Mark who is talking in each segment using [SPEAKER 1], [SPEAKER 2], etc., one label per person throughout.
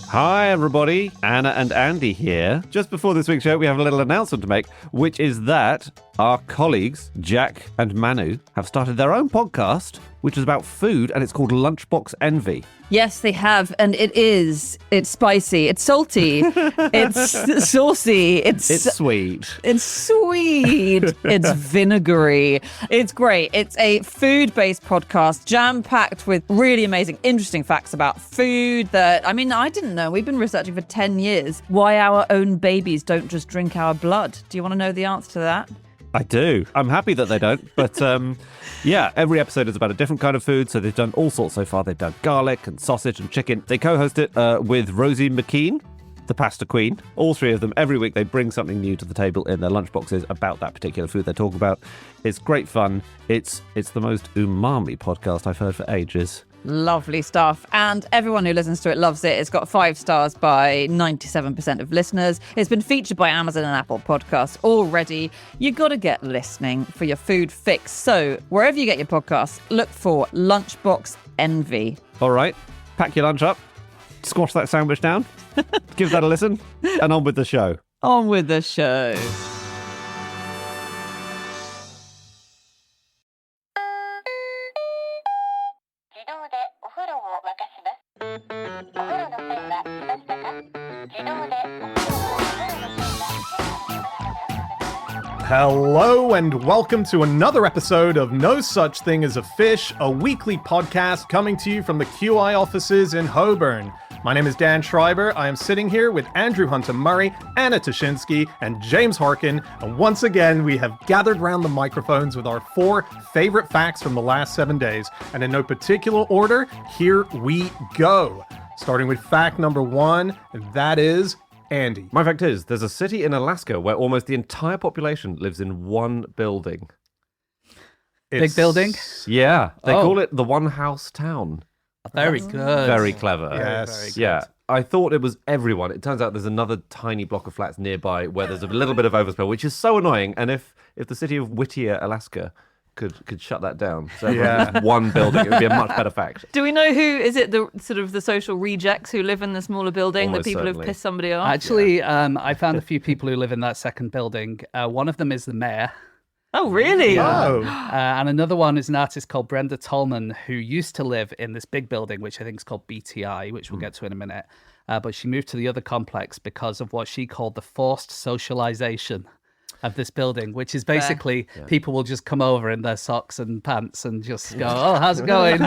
[SPEAKER 1] Hi everybody, Anna and Andy here. Just before this week's show, we have a little announcement to make, which is that our colleagues, Jack and Manu, have started their own podcast, which is about food, and it's called Lunchbox Envy.
[SPEAKER 2] Yes, they have, and it's spicy, it's salty, it's saucy, it's
[SPEAKER 1] sweet.
[SPEAKER 2] It's sweet. It's vinegary. It's great. It's a food-based podcast, jam-packed with really amazing, interesting facts about food that, I didn't know. We've been researching for 10 years why our own babies don't just drink our blood. Do you want to know the answer to that?
[SPEAKER 1] I do. I'm happy that they don't, but yeah, every episode is about a different kind of food, so they've done all sorts so far. They've done garlic and sausage and chicken. They co-host it with Rosie McKean, the pasta queen. All three of them, every week, they bring something new to the table in their lunchboxes about that particular food they talk about. It's great fun. It's the most umami podcast I've heard for ages.
[SPEAKER 2] Lovely stuff. And everyone who listens to it loves it. It's got 5 stars by 97% of listeners. It's been featured by Amazon and Apple Podcasts already. You got to get listening for your food fix. So wherever you get your podcasts, look for Lunchbox Envy.
[SPEAKER 1] All right, pack your lunch up, squash that sandwich down, give that a listen, and on with the show.
[SPEAKER 2] On with the show.
[SPEAKER 3] Hello and welcome to another episode of No Such Thing as a Fish, a weekly podcast coming to you from the QI offices in Holborn. My name is Dan Schreiber. I am sitting here with Andrew Hunter-Murray, Anna Tashinsky, and James Harkin. And once again, we have gathered round the microphones with our 4 favorite facts from the last 7 days. And in no particular order, here we go. Starting with fact number 1, and that is Andy.
[SPEAKER 1] My fact is, there's a city in Alaska where almost the entire population lives in one building.
[SPEAKER 4] Big building?
[SPEAKER 1] Yeah, they call it the One House Town.
[SPEAKER 4] Very good.
[SPEAKER 1] Very clever.
[SPEAKER 3] Yes.
[SPEAKER 4] Very good.
[SPEAKER 1] Yeah, I thought it was everyone. It turns out there's another tiny block of flats nearby where there's a little bit of overspill, which is so annoying. And if the city of Whittier, Alaska, could shut that down, so just one building, it would be a much better fact.
[SPEAKER 2] Do we know who is it? The sort of the social rejects who live in the smaller building,
[SPEAKER 1] Almost
[SPEAKER 2] the people
[SPEAKER 1] certainly.
[SPEAKER 2] who've pissed somebody off?
[SPEAKER 4] Actually, I found a few people who live in that second building. One of them is the mayor.
[SPEAKER 2] Oh, really?
[SPEAKER 3] Oh.
[SPEAKER 4] And another one is an artist called Brenda Tolman, who used to live in this big building, which I think is called BTI, which we'll get to in a minute. But she moved to the other complex because of what she called the forced socialization of this building, which is basically people will just come over in their socks and pants and just go, oh, how's it going?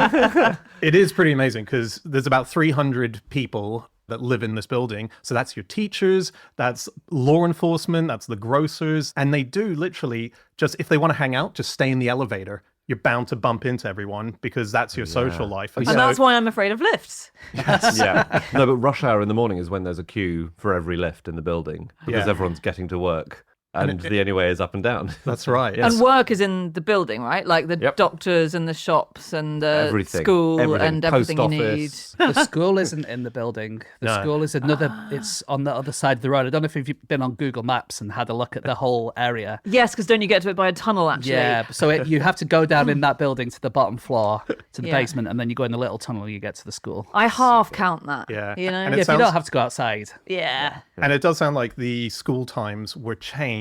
[SPEAKER 3] It is pretty amazing because there's about 300 people that live in this building. So that's your teachers, that's law enforcement, that's the grocers. And they do literally just, if they want to hang out, just stay in the elevator. You're bound to bump into everyone because that's your social life.
[SPEAKER 2] And that's why I'm afraid of lifts.
[SPEAKER 1] Yeah. No, but rush hour in the morning is when there's a queue for every lift in the building because everyone's getting to work. And the only way is up and down.
[SPEAKER 3] That's right.
[SPEAKER 1] Yes.
[SPEAKER 2] And work is in the building, right? Like the doctors and the shops and the school and everything
[SPEAKER 1] Post
[SPEAKER 2] you need.
[SPEAKER 1] office.
[SPEAKER 4] The school isn't in the building. The school is another, it's on the other side of the road. I don't know if you've been on Google Maps and had a look at the whole area.
[SPEAKER 2] Yes, because don't you get to it by a tunnel, actually?
[SPEAKER 4] Yeah, so you have to go down in that building to the bottom floor, to the basement, and then you go in the little tunnel and you get to the school.
[SPEAKER 2] I half count that.
[SPEAKER 3] Yeah.
[SPEAKER 2] You know?
[SPEAKER 3] And
[SPEAKER 4] Yeah, if you don't have to go outside.
[SPEAKER 2] Yeah.
[SPEAKER 3] And it does sound like the school times were changed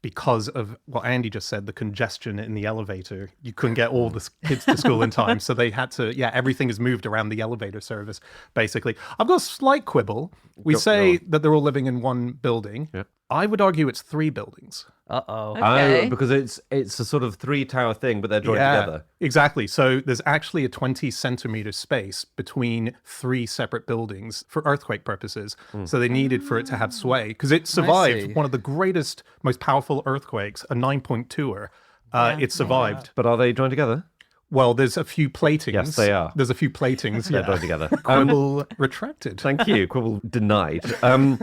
[SPEAKER 3] because of what Andy just said, the congestion in the elevator. You couldn't get all the kids to school in time. So they had to, everything is moved around the elevator service, basically. I've got a slight quibble. We say that they're all living in one building.
[SPEAKER 1] Yeah.
[SPEAKER 3] I would argue it's 3 buildings.
[SPEAKER 4] Uh-oh.
[SPEAKER 2] Okay.
[SPEAKER 1] Oh, because it's a sort of 3-tower thing, but they're joined together.
[SPEAKER 3] Exactly. So there's actually a 20 centimeter space between 3 separate buildings for earthquake purposes. So they needed for it to have sway because it
[SPEAKER 4] see.
[SPEAKER 3] survived one of the greatest, most powerful earthquakes, a 9.2er. It survived.
[SPEAKER 1] But are they joined together?
[SPEAKER 3] Well, there's a few platings.
[SPEAKER 1] Yes, they are.
[SPEAKER 3] There's a few platings.
[SPEAKER 1] They're joined together.
[SPEAKER 3] Quibble retracted.
[SPEAKER 1] Thank you. Quibble denied. And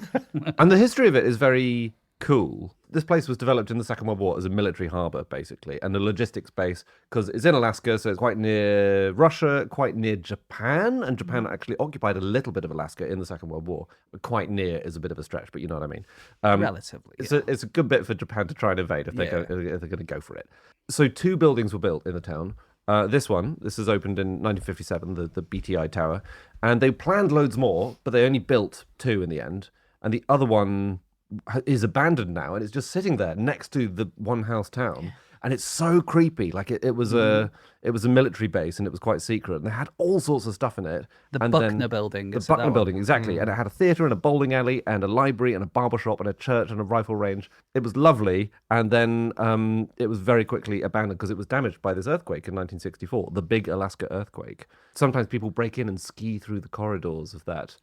[SPEAKER 1] the history of it is very cool. This place was developed in the Second World War as a military harbour, basically, and a logistics base, because it's in Alaska, so it's quite near Russia, quite near Japan, and Japan actually occupied a little bit of Alaska in the Second World War. Quite near is a bit of a stretch, but you know what I mean.
[SPEAKER 4] Relatively.
[SPEAKER 1] It's a good bit for Japan to try and invade if they're going to go for it. So 2 buildings were built in the town. This is opened in 1957, the BTI Tower. And they planned loads more, but they only built 2 in the end. And the other one is abandoned now, and it's just sitting there next to the one house town. And it's so creepy. Like it was a military base, and it was quite secret. And they had all sorts of stuff in it.
[SPEAKER 4] The
[SPEAKER 1] and
[SPEAKER 4] Buckner Building.
[SPEAKER 1] The Buckner Building, exactly. And it had a theatre and a bowling alley and a library and a barber shop and a church and a rifle range. It was lovely. And then it was very quickly abandoned because it was damaged by this earthquake in 1964, the big Alaska earthquake. Sometimes people break in and ski through the corridors of that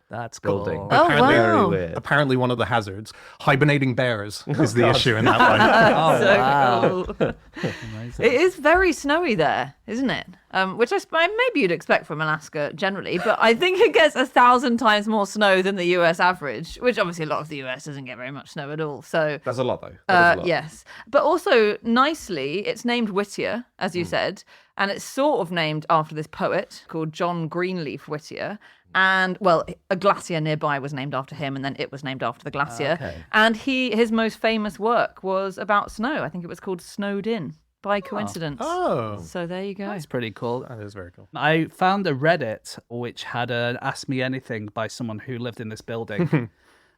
[SPEAKER 1] building.
[SPEAKER 4] Cool.
[SPEAKER 2] Oh,
[SPEAKER 3] Apparently,
[SPEAKER 2] wow.
[SPEAKER 1] Very weird.
[SPEAKER 3] Apparently one of the hazards. Hibernating bears is the issue in that one.
[SPEAKER 2] So
[SPEAKER 4] wow.
[SPEAKER 2] cool.
[SPEAKER 4] Amazing.
[SPEAKER 2] It is very snowy there, isn't it? Which maybe you'd expect from Alaska generally, but I think it gets 1,000 times more snow than the US average, which obviously a lot of the US doesn't get very much snow at all. So
[SPEAKER 1] That's a lot, though. That is a lot.
[SPEAKER 2] yes, but also nicely, it's named Whittier, as you said, and it's sort of named after this poet called John Greenleaf Whittier. And well, a glacier nearby was named after him, and then it was named after the glacier.
[SPEAKER 4] Okay.
[SPEAKER 2] And his most famous work was about snow. I think it was called Snowed In by coincidence.
[SPEAKER 3] Oh,
[SPEAKER 2] So there you go.
[SPEAKER 4] That's pretty cool.
[SPEAKER 3] that is very cool.
[SPEAKER 4] I found a Reddit which had an Ask Me Anything by someone who lived in this building,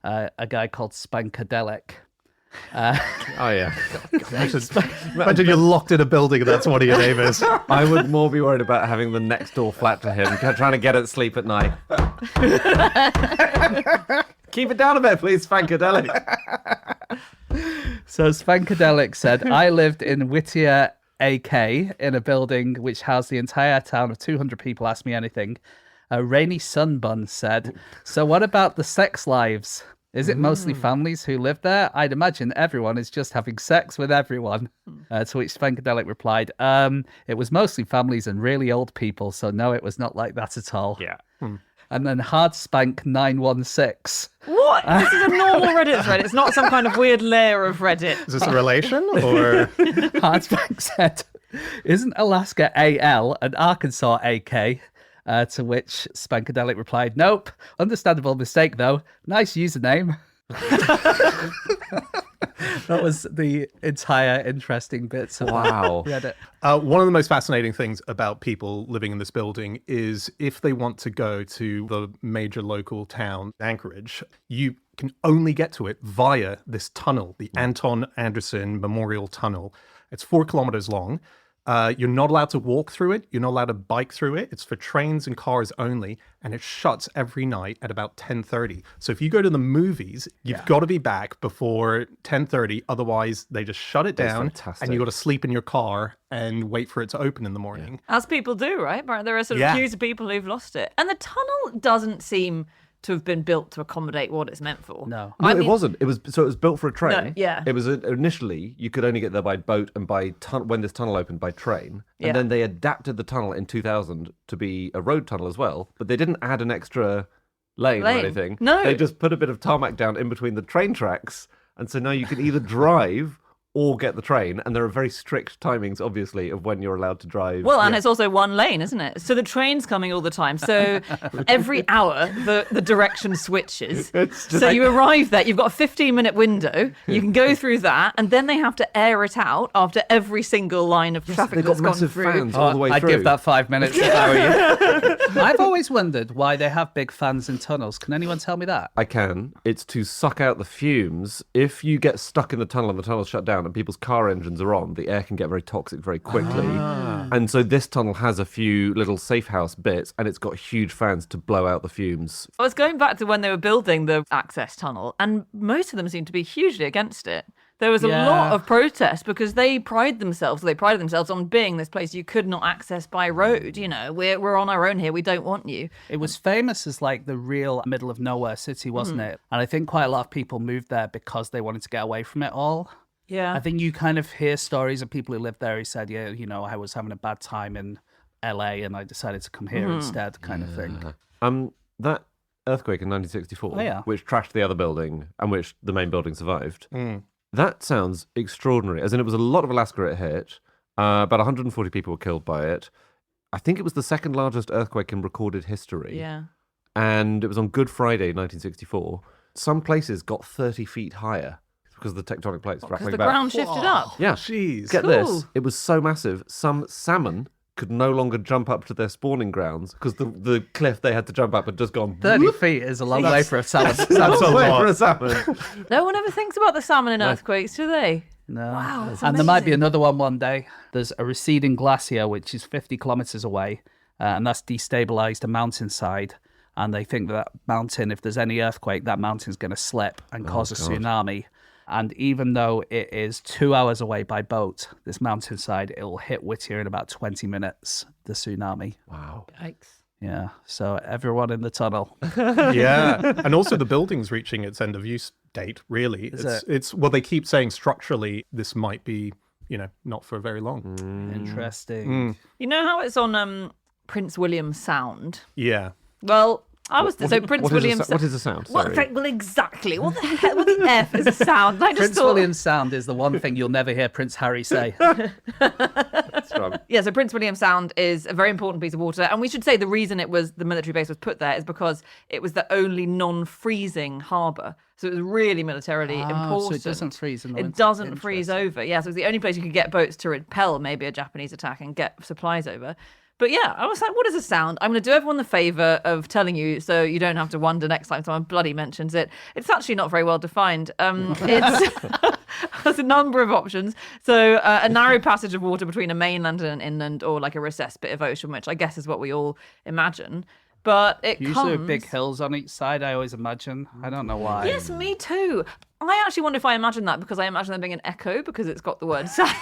[SPEAKER 4] a guy called Spankadelic.
[SPEAKER 1] Oh, yeah.
[SPEAKER 3] Imagine you're locked in a building and that's one of your neighbours.
[SPEAKER 1] I would more be worried about having the next door flat to him, trying to get it sleep at night. Keep it down a bit, please, Spankadelic.
[SPEAKER 4] So Spankadelic said, I lived in Whittier AK in a building which housed the entire town of 200 people. Ask Me Anything. A Rainy Sunbun said, so what about the sex lives? Is it mostly families who live there? I'd imagine everyone is just having sex with everyone. To which Spankadelic replied, it was mostly families and really old people, so no, it was not like that at all.
[SPEAKER 1] Yeah.
[SPEAKER 4] And then Hardspank916.
[SPEAKER 2] What? This is a normal Reddit thread. It's not some kind of weird layer of Reddit.
[SPEAKER 3] Is this a relation or?
[SPEAKER 4] Hardspank said, isn't Alaska AL and Arkansas AK? To which Spankadelic replied, nope. Understandable mistake, though. Nice username. That was the entire interesting bits of
[SPEAKER 1] Wow.
[SPEAKER 4] Reddit.
[SPEAKER 3] One of the most fascinating things about people living in this building is if they want to go to the major local town, Anchorage, you can only get to it via this tunnel, the Anton Anderson Memorial Tunnel. It's 4 kilometers long. You're not allowed to walk through it. You're not allowed to bike through it. It's for trains and cars only, and it shuts every night at about 10:30. So if you go to the movies, you've got to be back before 10:30. Otherwise, they just shut it down,
[SPEAKER 1] fantastic.
[SPEAKER 3] and you got to sleep in your car and wait for it to open in the morning.
[SPEAKER 2] As people do, right? There are sort of queues of people who've lost it. And the tunnel doesn't seem to have been built to accommodate what it's meant for.
[SPEAKER 4] No.
[SPEAKER 1] No,
[SPEAKER 2] I mean,
[SPEAKER 1] it wasn't. It was built for a train.
[SPEAKER 2] No, yeah.
[SPEAKER 1] It was initially you could only get there by boat and by when this tunnel opened by train, and
[SPEAKER 2] Yeah.
[SPEAKER 1] then they adapted the tunnel in 2000 to be a road tunnel as well. But they didn't add an extra lane or anything.
[SPEAKER 2] No.
[SPEAKER 1] They just put a bit of tarmac down in between the train tracks, and so now you can either drive or get the train, and there are very strict timings, obviously, of when you're allowed to drive.
[SPEAKER 2] Well, and it's also one lane, isn't it? So the train's coming all the time. So every hour, the direction switches.
[SPEAKER 1] It's just
[SPEAKER 2] So
[SPEAKER 1] like-
[SPEAKER 2] you arrive there, you've got a 15-minute window. You can go through that, and then they have to air it out after every single line of traffic
[SPEAKER 1] they've got
[SPEAKER 2] that's gone
[SPEAKER 1] massive
[SPEAKER 2] through.
[SPEAKER 1] fans all the way
[SPEAKER 4] I'd
[SPEAKER 1] through.
[SPEAKER 4] give that 5 minutes if I were you. I've always wondered why they have big fans in tunnels. Can anyone tell me that?
[SPEAKER 1] I can. It's to suck out the fumes. If you get stuck in the tunnel and the tunnel's shut down and people's car engines are on, the air can get very toxic very quickly. And so this tunnel has a few little safe house bits, and it's got huge fans to blow out the fumes.
[SPEAKER 2] I was going back to when they were building the access tunnel, and most of them seemed to be hugely against it. There was a
[SPEAKER 4] Yeah.
[SPEAKER 2] lot of protest because they prided themselves on being this place you could not access by road. You know, we're on our own here. We don't want you.
[SPEAKER 4] It was famous as like the real middle of nowhere city, wasn't it? And I think quite a lot of people moved there because they wanted to get away from it all.
[SPEAKER 2] Yeah.
[SPEAKER 4] I think you kind of hear stories of people who lived there who said, yeah, you know, I was having a bad time in LA and I decided to come here instead, kind of thing.
[SPEAKER 1] That earthquake in 1964,
[SPEAKER 4] Oh, yeah.
[SPEAKER 1] which trashed the other building and which the main building survived, that sounds extraordinary. As in, it was a lot of Alaska it hit. About 140 people were killed by it. I think it was the second largest earthquake in recorded history.
[SPEAKER 2] Yeah.
[SPEAKER 1] And it was on Good Friday, 1964. Some places got 30 feet higher because of the tectonic plates
[SPEAKER 2] Because
[SPEAKER 1] rattling
[SPEAKER 2] the
[SPEAKER 1] back.
[SPEAKER 2] ground shifted up.
[SPEAKER 1] Yeah.
[SPEAKER 3] Jeez.
[SPEAKER 1] Get
[SPEAKER 2] Cool.
[SPEAKER 1] this. It was so massive, some salmon could no longer jump up to their spawning grounds because the cliff they had to jump up had just gone
[SPEAKER 4] 30 feet is a long way for a salmon.
[SPEAKER 1] That's a way for a salmon.
[SPEAKER 2] No one ever thinks about the salmon in earthquakes, do they?
[SPEAKER 4] No.
[SPEAKER 2] Wow, that's
[SPEAKER 4] And there might be
[SPEAKER 2] amazing.
[SPEAKER 4] another one day. There's a receding glacier, which is 50 kilometers away, and that's destabilized a mountainside. And they think that mountain, if there's any earthquake, that mountain's going to slip and cause a tsunami. And even though it is 2 hours away by boat, this mountainside, it'll hit Whittier in about 20 minutes, the tsunami.
[SPEAKER 1] Wow.
[SPEAKER 2] Yikes.
[SPEAKER 4] Yeah, so everyone in the tunnel.
[SPEAKER 3] Yeah, and also the building's reaching its end of use date. Really, it's well, they keep saying structurally this might be, not for very long.
[SPEAKER 4] Interesting.
[SPEAKER 2] You know how it's on Prince William Sound?
[SPEAKER 3] Yeah,
[SPEAKER 2] Well, Prince William Sound.
[SPEAKER 1] What is a sound? Sorry.
[SPEAKER 2] Well, exactly. What the hell? What the F is a sound? I just
[SPEAKER 4] Prince
[SPEAKER 2] thought...
[SPEAKER 4] William Sound is the one thing you'll never hear Prince Harry say.
[SPEAKER 1] Strong.
[SPEAKER 2] Yeah, so Prince William Sound is a very important piece of water. And we should say the reason the military base was put there is because it was the only non-freezing harbour. So it was really militarily important.
[SPEAKER 4] So it doesn't freeze in the
[SPEAKER 2] It
[SPEAKER 4] winter.
[SPEAKER 2] doesn't freeze over. Yeah, so it's the only place you could get boats to repel maybe a Japanese attack and get supplies over. But yeah, I was like, what is a sound? I'm going to do everyone the favour of telling you so you don't have to wonder next time someone bloody mentions it. It's actually not very well defined. It's there's a number of options. So a narrow passage of water between a mainland and an inland, or like a recessed bit of ocean, which I guess is what we all imagine. But it
[SPEAKER 4] Usually
[SPEAKER 2] comes...
[SPEAKER 4] big hills on each side, I always imagine. I don't know why.
[SPEAKER 2] Yes, me too. I actually wonder if I imagine that because I imagine there being an echo because it's got the word sound.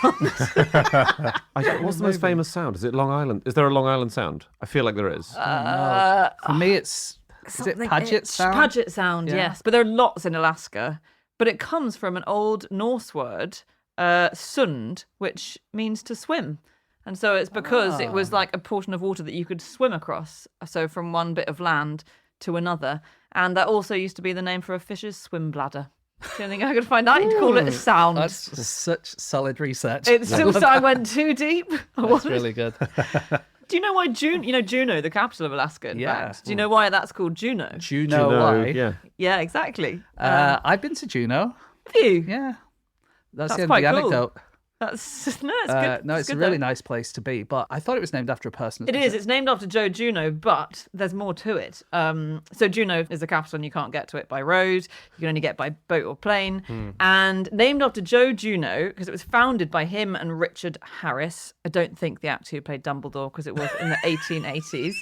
[SPEAKER 1] What's the most famous sound? Is it Long Island? Is there a Long Island sound? I feel like there is.
[SPEAKER 4] For me, is it Paget Sound?
[SPEAKER 2] Paget Sound,
[SPEAKER 4] Yeah.
[SPEAKER 2] yes. But there are lots in Alaska. But it comes from an old Norse word, sund, which means to swim. And so it's because it was like a portion of water that you could swim across. So from one bit of land to another. And that also used to be the name for a fish's swim bladder. The only thing I could find out, you'd call it a sound.
[SPEAKER 4] That's such solid research.
[SPEAKER 2] It's also, I went too deep.
[SPEAKER 4] That's really good.
[SPEAKER 2] Do you know why Juneau, the capital of Alaska, in
[SPEAKER 4] Yeah.
[SPEAKER 2] fact? Do you know why that's called Juneau?
[SPEAKER 4] Juneau, why?
[SPEAKER 1] Yeah.
[SPEAKER 2] Yeah, exactly.
[SPEAKER 4] I've been to Juneau.
[SPEAKER 2] Have you?
[SPEAKER 4] Yeah. That's the end of
[SPEAKER 2] quite
[SPEAKER 4] the
[SPEAKER 2] cool.
[SPEAKER 4] anecdote.
[SPEAKER 2] That's it's good.
[SPEAKER 4] No, it's a
[SPEAKER 2] good,
[SPEAKER 4] really
[SPEAKER 2] though.
[SPEAKER 4] nice place to be, but I thought it was named after a person.
[SPEAKER 2] It is. It's named after Joe Juneau, but there's more to it. So Juneau is the capital, and you can't get to it by road. You can only get by boat or plane. And named after Joe Juneau because it was founded by him and Richard Harris. I don't think the actor who played Dumbledore because it was in the 1880s.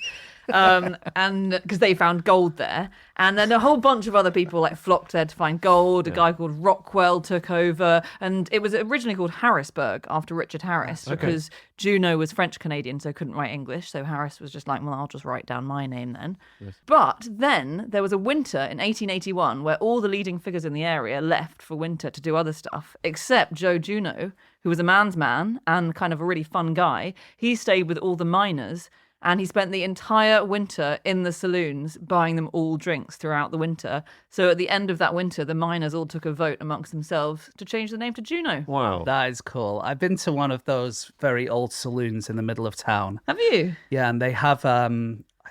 [SPEAKER 2] And because they found gold there, and then a whole bunch of other people like flocked there to find gold. A guy called Rockwell took over, and it was originally called Harrisburg after Richard Harris because Juneau was French Canadian, so couldn't write English. So Harris was just like, well, I'll just write down my name then. Yes. But then there was a winter in 1881 where all the leading figures in the area left for winter to do other stuff, except Joe Juneau, who was a man's man and kind of a really fun guy. He stayed with all the miners. And he spent the entire winter in the saloons buying them all drinks throughout the winter. So at the end of that winter, the miners all took a vote amongst themselves to change the name to Juneau.
[SPEAKER 1] Wow.
[SPEAKER 4] That is cool. I've been to one of those very old saloons in the middle of town.
[SPEAKER 2] Have you?
[SPEAKER 4] Yeah, and they have, I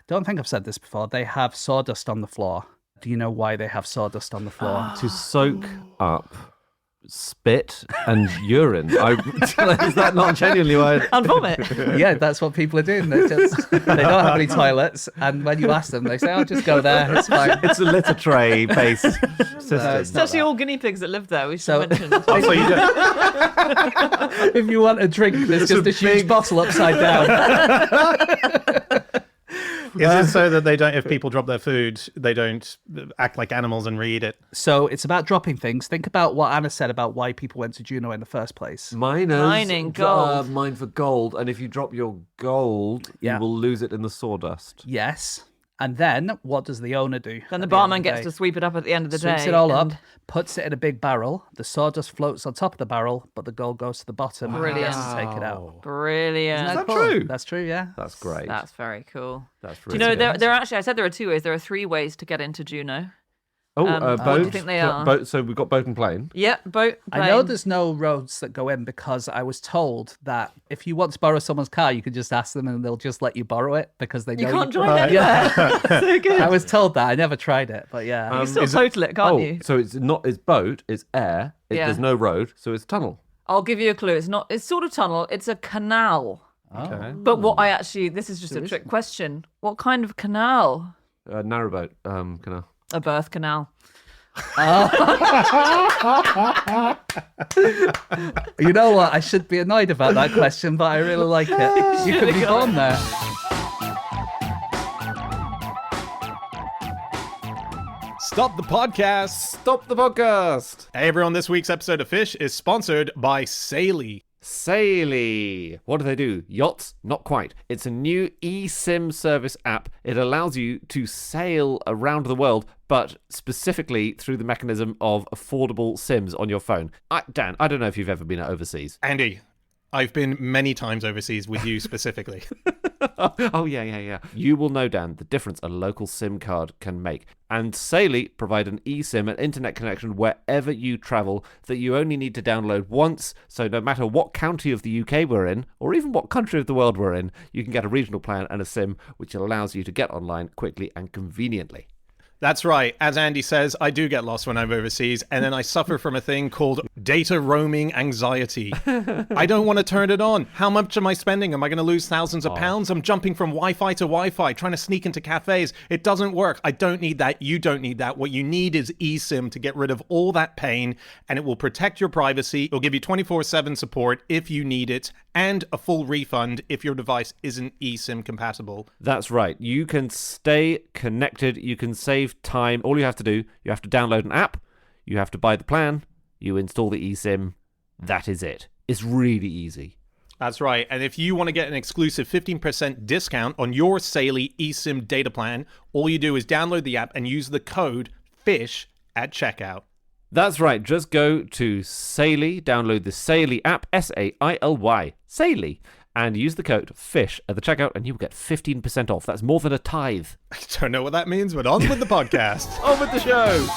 [SPEAKER 4] don't think I've said this before, they have sawdust on the floor. Do you know why they have sawdust on the floor?
[SPEAKER 1] To soak up spit and urine. Is that not genuinely why?
[SPEAKER 2] And vomit.
[SPEAKER 4] Yeah, that's what people are doing. They don't have any toilets, and when you ask them, they say, "I'll just go there. It's fine."
[SPEAKER 1] It's a litter tray based system.
[SPEAKER 2] It's actually all guinea pigs that live there, we should mention.
[SPEAKER 3] Oh, so you don't...
[SPEAKER 4] If you want a drink, there's just a huge bottle upside down.
[SPEAKER 3] Is it so that they don't, if people drop their food, they don't act like animals and re-eat it?
[SPEAKER 4] So it's about dropping things. Think about what Anna said about why people went to Juneau in the first place.
[SPEAKER 2] Mining gold.
[SPEAKER 1] Mine for gold, and if you drop your gold,
[SPEAKER 4] Yeah.
[SPEAKER 1] you will lose it in the sawdust.
[SPEAKER 4] Yes. And then what does the owner do?
[SPEAKER 2] Then the
[SPEAKER 4] at
[SPEAKER 2] barman
[SPEAKER 4] end of the
[SPEAKER 2] gets
[SPEAKER 4] day?
[SPEAKER 2] to sweep it up at the end of the day.
[SPEAKER 4] Sweeps it all
[SPEAKER 2] and-
[SPEAKER 4] up, puts it in a big barrel. The sawdust floats on top of the barrel, but the gold goes to the bottom. And he
[SPEAKER 2] Brilliant.
[SPEAKER 4] has to take it out.
[SPEAKER 2] Brilliant.
[SPEAKER 4] Isn't
[SPEAKER 1] that
[SPEAKER 4] cool?
[SPEAKER 1] true?
[SPEAKER 4] That's true, yeah.
[SPEAKER 1] That's great.
[SPEAKER 2] That's very cool.
[SPEAKER 1] That's
[SPEAKER 2] Do you
[SPEAKER 1] really
[SPEAKER 2] know,
[SPEAKER 1] good.
[SPEAKER 2] there are actually, I said there are two ways. There are three ways to get into Juneau.
[SPEAKER 1] boat.
[SPEAKER 2] what do you think they are?
[SPEAKER 1] Boat. So we've got boat and plane.
[SPEAKER 2] Yep, boat, plane.
[SPEAKER 4] I know there's no roads that go in because I was told that if you want to borrow someone's car, you can just ask them and they'll just let you borrow it because they know
[SPEAKER 2] You can't
[SPEAKER 4] you
[SPEAKER 2] join anywhere. So good.
[SPEAKER 4] I was told that. I never tried it, but yeah.
[SPEAKER 2] You can still total it, can't you?
[SPEAKER 1] So it's not. It's boat. It's air.
[SPEAKER 2] Yeah.
[SPEAKER 1] There's no road, so it's tunnel.
[SPEAKER 2] I'll give you a clue. It's not. It's sort of tunnel. It's a canal.
[SPEAKER 3] Okay.
[SPEAKER 2] But this is just a trick question. What kind of canal?
[SPEAKER 1] Narrowboat canal.
[SPEAKER 2] A birth canal.
[SPEAKER 4] You know what? I should be annoyed about that question, but I really like it. You could be born there.
[SPEAKER 3] Stop the podcast.
[SPEAKER 1] Stop the podcast.
[SPEAKER 3] Hey everyone, this week's episode of Fish is sponsored by Saloon.
[SPEAKER 1] Saloon. What do they do? Yachts? Not quite. It's a new eSIM service app. It allows you to sail around the world, but specifically through the mechanism of affordable SIMs on your phone. Dan, I don't know if you've ever been overseas.
[SPEAKER 3] Andy, I've been many times overseas with you specifically.
[SPEAKER 1] Oh, yeah. You will know, Dan, the difference a local SIM card can make. And Saloon provide an eSIM, an internet connection wherever you travel that you only need to download once. So no matter what county of the UK we're in, or even what country of the world we're in, you can get a regional plan and a SIM which allows you to get online quickly and conveniently.
[SPEAKER 3] That's right. As Andy says, I do get lost when I'm overseas, and then I suffer from a thing called data roaming anxiety. I don't want to turn it on. How much am I spending? Am I going to lose thousands of pounds? I'm jumping from Wi-Fi to Wi-Fi, trying to sneak into cafes. It doesn't work. I don't need that. You don't need that. What you need is eSIM to get rid of all that pain, and it will protect your privacy. It'll give you 24/7 support if you need it, and a full refund if your device isn't eSIM compatible.
[SPEAKER 1] That's right. You can stay connected. You can save time. All you have to do, you have to download an app, you have to buy the plan, you install the eSIM. That is it. It's really easy.
[SPEAKER 3] That's right. And if you want to get an exclusive 15% discount on your Saloon eSIM data plan, all you do is download the app and use the code FISH at checkout.
[SPEAKER 1] That's right. Just go to Saloon, download the Saloon app, Saily, Saloon, and use the code FISH at the checkout, and you'll get 15% off. That's more than a tithe.
[SPEAKER 3] I don't know what that means, but on with the podcast.
[SPEAKER 1] On with the show.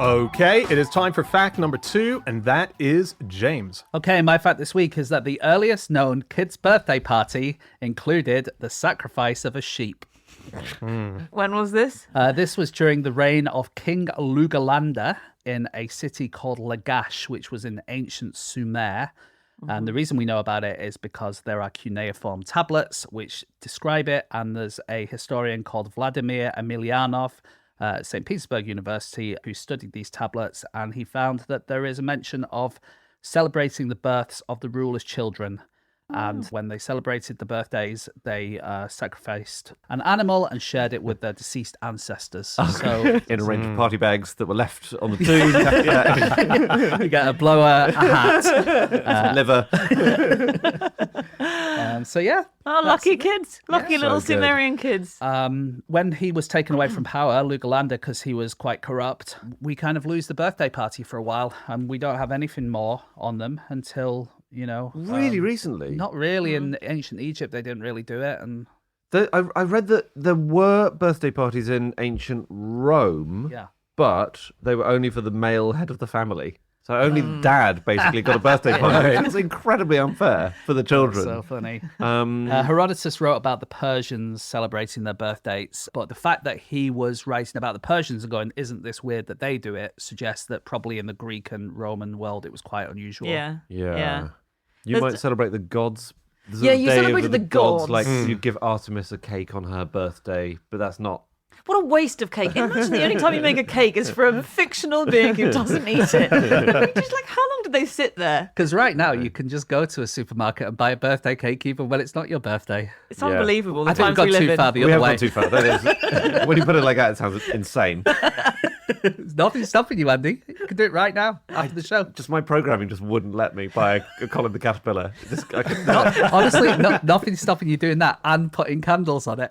[SPEAKER 3] Okay, it is time for fact number 2, and that is James.
[SPEAKER 4] Okay, my fact this week is that the earliest known kid's birthday party included the sacrifice of a sheep.
[SPEAKER 2] When was this?
[SPEAKER 4] This was during the reign of King Lugalander in a city called Lagash, which was in ancient Sumer. And the reason we know about it is because there are cuneiform tablets which describe it. And there's a historian called Vladimir Emelianov at St. Petersburg University who studied these tablets. And he found that there is a mention of celebrating the births of the ruler's children. And when they celebrated the birthdays, they sacrificed an animal and shared it with their deceased ancestors. So
[SPEAKER 1] in a range of party bags that were left on the tomb. Yeah.
[SPEAKER 4] you get a blower, a hat,
[SPEAKER 1] liver.
[SPEAKER 4] So yeah.
[SPEAKER 2] Oh, lucky kids. Lucky little
[SPEAKER 1] So good.
[SPEAKER 2] Sumerian kids.
[SPEAKER 4] When he was taken away from power, Lugalander, because he was quite corrupt, we kind of lose the birthday party for a while. And we don't have anything more on them until...
[SPEAKER 1] Really recently?
[SPEAKER 4] Not really. In ancient Egypt, they didn't really do it. And
[SPEAKER 1] I read that there were birthday parties in ancient Rome, but they were only for the male head of the family. So only dad basically got a birthday party. It's incredibly unfair for the children.
[SPEAKER 4] So funny. Herodotus wrote about the Persians celebrating their birth dates, but the fact that he was writing about the Persians and going, isn't this weird that they do it, suggests that probably in the Greek and Roman world it was quite unusual.
[SPEAKER 2] Yeah.
[SPEAKER 1] You might celebrate the gods.
[SPEAKER 2] Yeah, you celebrated the gods.
[SPEAKER 1] Like you give Artemis a cake on her birthday, but that's not.
[SPEAKER 2] What a waste of cake. Imagine the only time you make a cake is for a fictional being who doesn't eat it. Just like, how long did they sit there?
[SPEAKER 4] Because right now you can just go to a supermarket and buy a birthday cake even when it's not your birthday.
[SPEAKER 2] It's unbelievable the
[SPEAKER 4] I think
[SPEAKER 2] times
[SPEAKER 4] we've
[SPEAKER 2] we
[SPEAKER 4] gone
[SPEAKER 2] live
[SPEAKER 4] too
[SPEAKER 2] in.
[SPEAKER 4] far the
[SPEAKER 1] We
[SPEAKER 4] other
[SPEAKER 1] have
[SPEAKER 4] way.
[SPEAKER 1] gone too far. That is, when you put it like that, it sounds insane.
[SPEAKER 4] There's nothing stopping you, Andy. You can do it right now after the show.
[SPEAKER 1] Just my programming just wouldn't let me buy a Colin the Caterpillar. I could
[SPEAKER 4] Honestly, nothing's stopping you doing that and putting candles on it.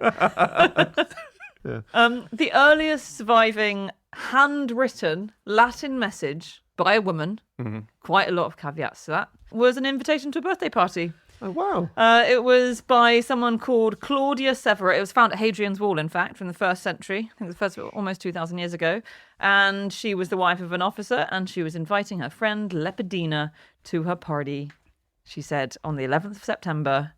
[SPEAKER 2] The earliest surviving handwritten Latin message by a woman, quite a lot of caveats to that, was an invitation to a birthday party.
[SPEAKER 1] Oh, wow.
[SPEAKER 2] It was by someone called Claudia Severa. It was found at Hadrian's Wall, in fact, from the 1st century. I think the first, almost 2,000 years ago. And she was the wife of an officer, and she was inviting her friend Lepidina to her party. She said on the 11th of September,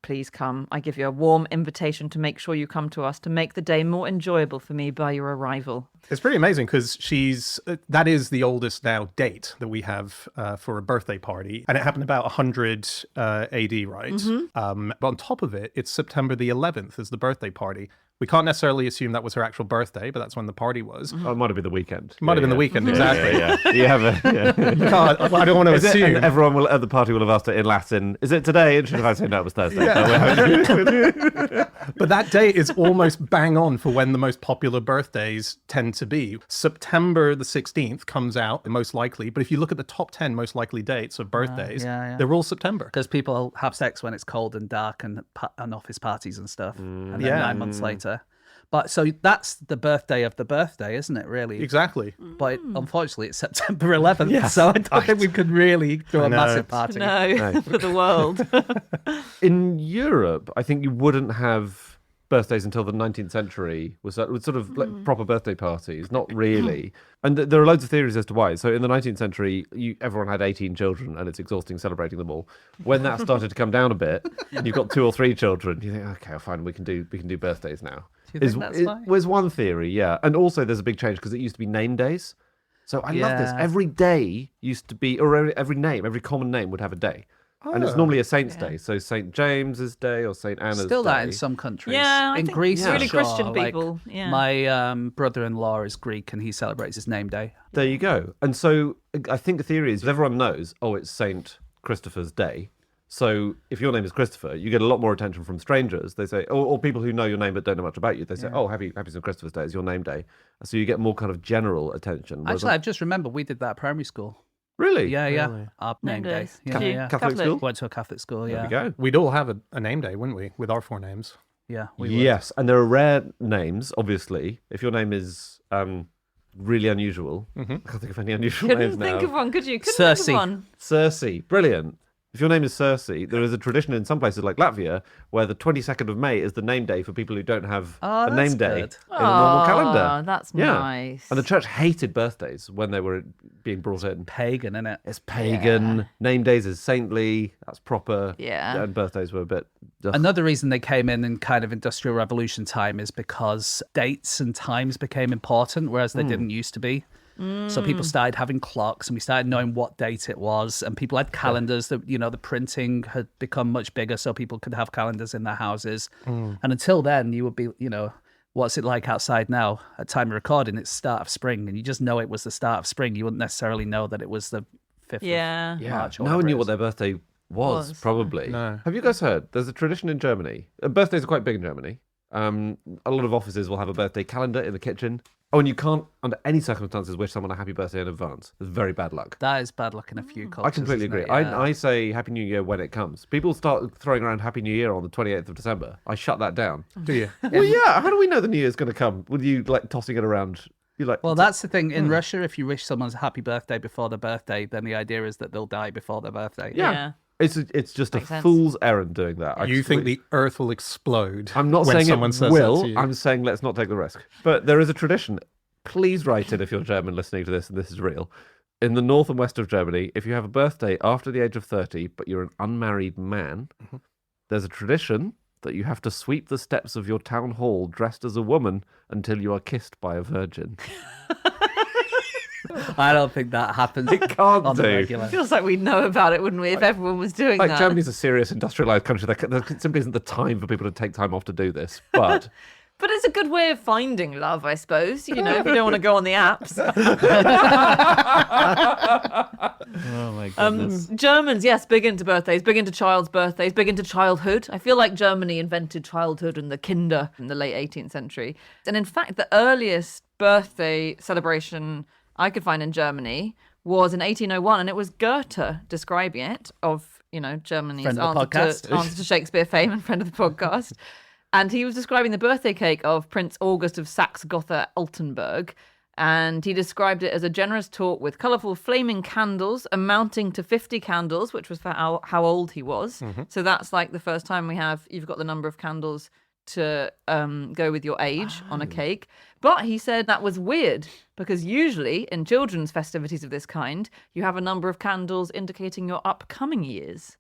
[SPEAKER 2] please come. I give you a warm invitation to make sure you come to us to make the day more enjoyable for me by your arrival.
[SPEAKER 3] It's pretty amazing because that is the oldest now date that we have for a birthday party. And it happened about 100 AD, right? But on top of it, it's September the 11th is the birthday party. We can't necessarily assume that was her actual birthday, but that's when the party was.
[SPEAKER 1] Oh, it might have been the weekend.
[SPEAKER 3] It might have been the weekend, exactly.
[SPEAKER 1] Yeah. You have
[SPEAKER 3] You can't, I don't want to assume.
[SPEAKER 1] And everyone at the party will have asked it in Latin. Is it today? And she'll have said, no, it was Thursday.
[SPEAKER 3] But that date is almost bang on for when the most popular birthdays tend to be. September the 16th comes out, most likely. But if you look at the top 10 most likely dates of birthdays, they're all September.
[SPEAKER 4] Because people have sex when it's cold and dark and office parties and stuff. And then 9 months later. But so that's the birthday of the birthday, isn't it, really?
[SPEAKER 3] Exactly.
[SPEAKER 4] But unfortunately, it's September 11th. So I don't think we could really throw a massive party.
[SPEAKER 2] No, for the world.
[SPEAKER 1] In Europe, I think you wouldn't have birthdays until the 19th century was sort of like proper birthday parties. Not really. And there are loads of theories as to why. So in the 19th century, everyone had 18 children and it's exhausting celebrating them all. When that started to come down a bit, and you've got 2 or 3 children, you think, okay, fine, we can do birthdays now.
[SPEAKER 4] Do you think that's why?
[SPEAKER 1] Was one theory, yeah. And also there's a big change because it used to be name days. So I love this. Every day used to be, or every common name would have a day. And it's normally a saint's day. So St. James's Day or St. Anna's
[SPEAKER 4] Still
[SPEAKER 1] Day.
[SPEAKER 4] that in some countries.
[SPEAKER 2] Yeah, I
[SPEAKER 4] in
[SPEAKER 2] think
[SPEAKER 4] Greece,
[SPEAKER 2] really
[SPEAKER 4] sure,
[SPEAKER 2] Christian
[SPEAKER 4] like,
[SPEAKER 2] people. Yeah.
[SPEAKER 4] My brother-in-law is Greek and he celebrates his name day.
[SPEAKER 1] There you go. And so I think the theory is everyone knows, it's St. Christopher's Day. So if your name is Christopher, you get a lot more attention from strangers. They say, or people who know your name but don't know much about you. They say, happy St. Christopher's Day, it's your name day. So you get more kind of general attention.
[SPEAKER 4] Actually, I've just remembered we did that at primary school.
[SPEAKER 1] Really?
[SPEAKER 4] Yeah.
[SPEAKER 3] Really?
[SPEAKER 4] Our name day.
[SPEAKER 2] days.
[SPEAKER 4] Yeah.
[SPEAKER 1] Catholic school?
[SPEAKER 4] Went to a Catholic school,
[SPEAKER 1] There
[SPEAKER 4] yeah.
[SPEAKER 1] we go.
[SPEAKER 3] We'd all have a name day, wouldn't we? With our 4 names.
[SPEAKER 4] Yeah, we would.
[SPEAKER 1] Yes, and there are rare names, obviously. If your name is really unusual, I can't think of any unusual names
[SPEAKER 2] Couldn't
[SPEAKER 1] now.
[SPEAKER 2] think of one, could you? Couldn't think of one.
[SPEAKER 1] Cersei, brilliant. If your name is Cersei, there is a tradition in some places like Latvia where the 22nd of May is the name day for people who don't have a name day
[SPEAKER 4] good.
[SPEAKER 1] in a normal calendar.
[SPEAKER 2] Oh, that's nice.
[SPEAKER 1] And the church hated birthdays when they were being brought in.
[SPEAKER 4] Pagan, innit?
[SPEAKER 1] It's pagan.
[SPEAKER 2] Yeah.
[SPEAKER 1] Name days is saintly. That's proper.
[SPEAKER 2] Yeah.
[SPEAKER 1] And birthdays were a bit... ugh.
[SPEAKER 4] Another reason they came in kind of Industrial Revolution time is because dates and times became important, whereas they didn't used to be. So people started having clocks and we started knowing what date it was, and people had calendars that, the printing had become much bigger so people could have calendars in their houses. And until then you would be, what's it like outside now at time of recording? It's start of spring and you just know it was the start of spring. You wouldn't necessarily know that it was the 5th of March.
[SPEAKER 1] No one knew what their birthday was. Probably.
[SPEAKER 3] No.
[SPEAKER 1] Have you guys heard? There's a tradition in Germany. Birthdays are quite big in Germany. A lot of offices will have a birthday calendar in the kitchen. Oh, and you can't, under any circumstances, wish someone a happy birthday in advance. It's very bad luck.
[SPEAKER 4] That is bad luck in a few cultures.
[SPEAKER 1] I completely
[SPEAKER 4] isn't
[SPEAKER 1] agree.
[SPEAKER 4] it? Yeah.
[SPEAKER 1] I say Happy New Year when it comes. People start throwing around Happy New Year on the 28th of December. I shut that down.
[SPEAKER 3] Do you?
[SPEAKER 1] Well, yeah. How do we know the New Year's going to come? With you tossing it around? You're like,
[SPEAKER 4] Well, that's the thing. In Russia, if you wish someone's a happy birthday before their birthday, then the idea is that they'll die before their birthday.
[SPEAKER 2] Yeah.
[SPEAKER 1] It's just
[SPEAKER 2] Makes
[SPEAKER 1] a
[SPEAKER 2] sense.
[SPEAKER 1] fool's errand doing that.
[SPEAKER 3] You think the earth will explode?
[SPEAKER 1] I'm not
[SPEAKER 3] when
[SPEAKER 1] saying
[SPEAKER 3] someone
[SPEAKER 1] it
[SPEAKER 3] says
[SPEAKER 1] will.
[SPEAKER 3] that to you?
[SPEAKER 1] I'm saying let's not take the risk. But there is a tradition. Please write in if you're German listening to this and this is real. In the north and west of Germany, if you have a birthday after the age of 30, but you're an unmarried man, there's a tradition that you have to sweep the steps of your town hall dressed as a woman until you are kissed by a virgin.
[SPEAKER 4] I don't think that happens.
[SPEAKER 1] It can't
[SPEAKER 4] on the
[SPEAKER 1] do.
[SPEAKER 4] regular.
[SPEAKER 2] Feels like we'd know about it, wouldn't we, if everyone was doing
[SPEAKER 1] Like
[SPEAKER 2] that?
[SPEAKER 1] Germany's a serious industrialized country. There simply isn't the time for people to take time off to do this. But
[SPEAKER 2] But it's a good way of finding love, I suppose. If you don't want to go on the apps.
[SPEAKER 4] Oh my goodness.
[SPEAKER 2] Germans, yes, big into birthdays, big into child's birthdays, big into childhood. I feel like Germany invented childhood and the Kinder in the late 18th century. And in fact, the earliest birthday celebration I could find in Germany was in 1801, and it was Goethe describing it, of, Germany's
[SPEAKER 4] Friend of the podcast.
[SPEAKER 2] answer to Shakespeare fame and friend of the podcast. And he was describing the birthday cake of Prince August of Saxe-Gotha-Altenburg. And he described it as a generous torte with colourful flaming candles amounting to 50 candles, which was for how old he was. So that's like the first time you've got the number of candles to go with your age on a cake. But he said that was weird because usually in children's festivities of this kind, you have a number of candles indicating your upcoming years.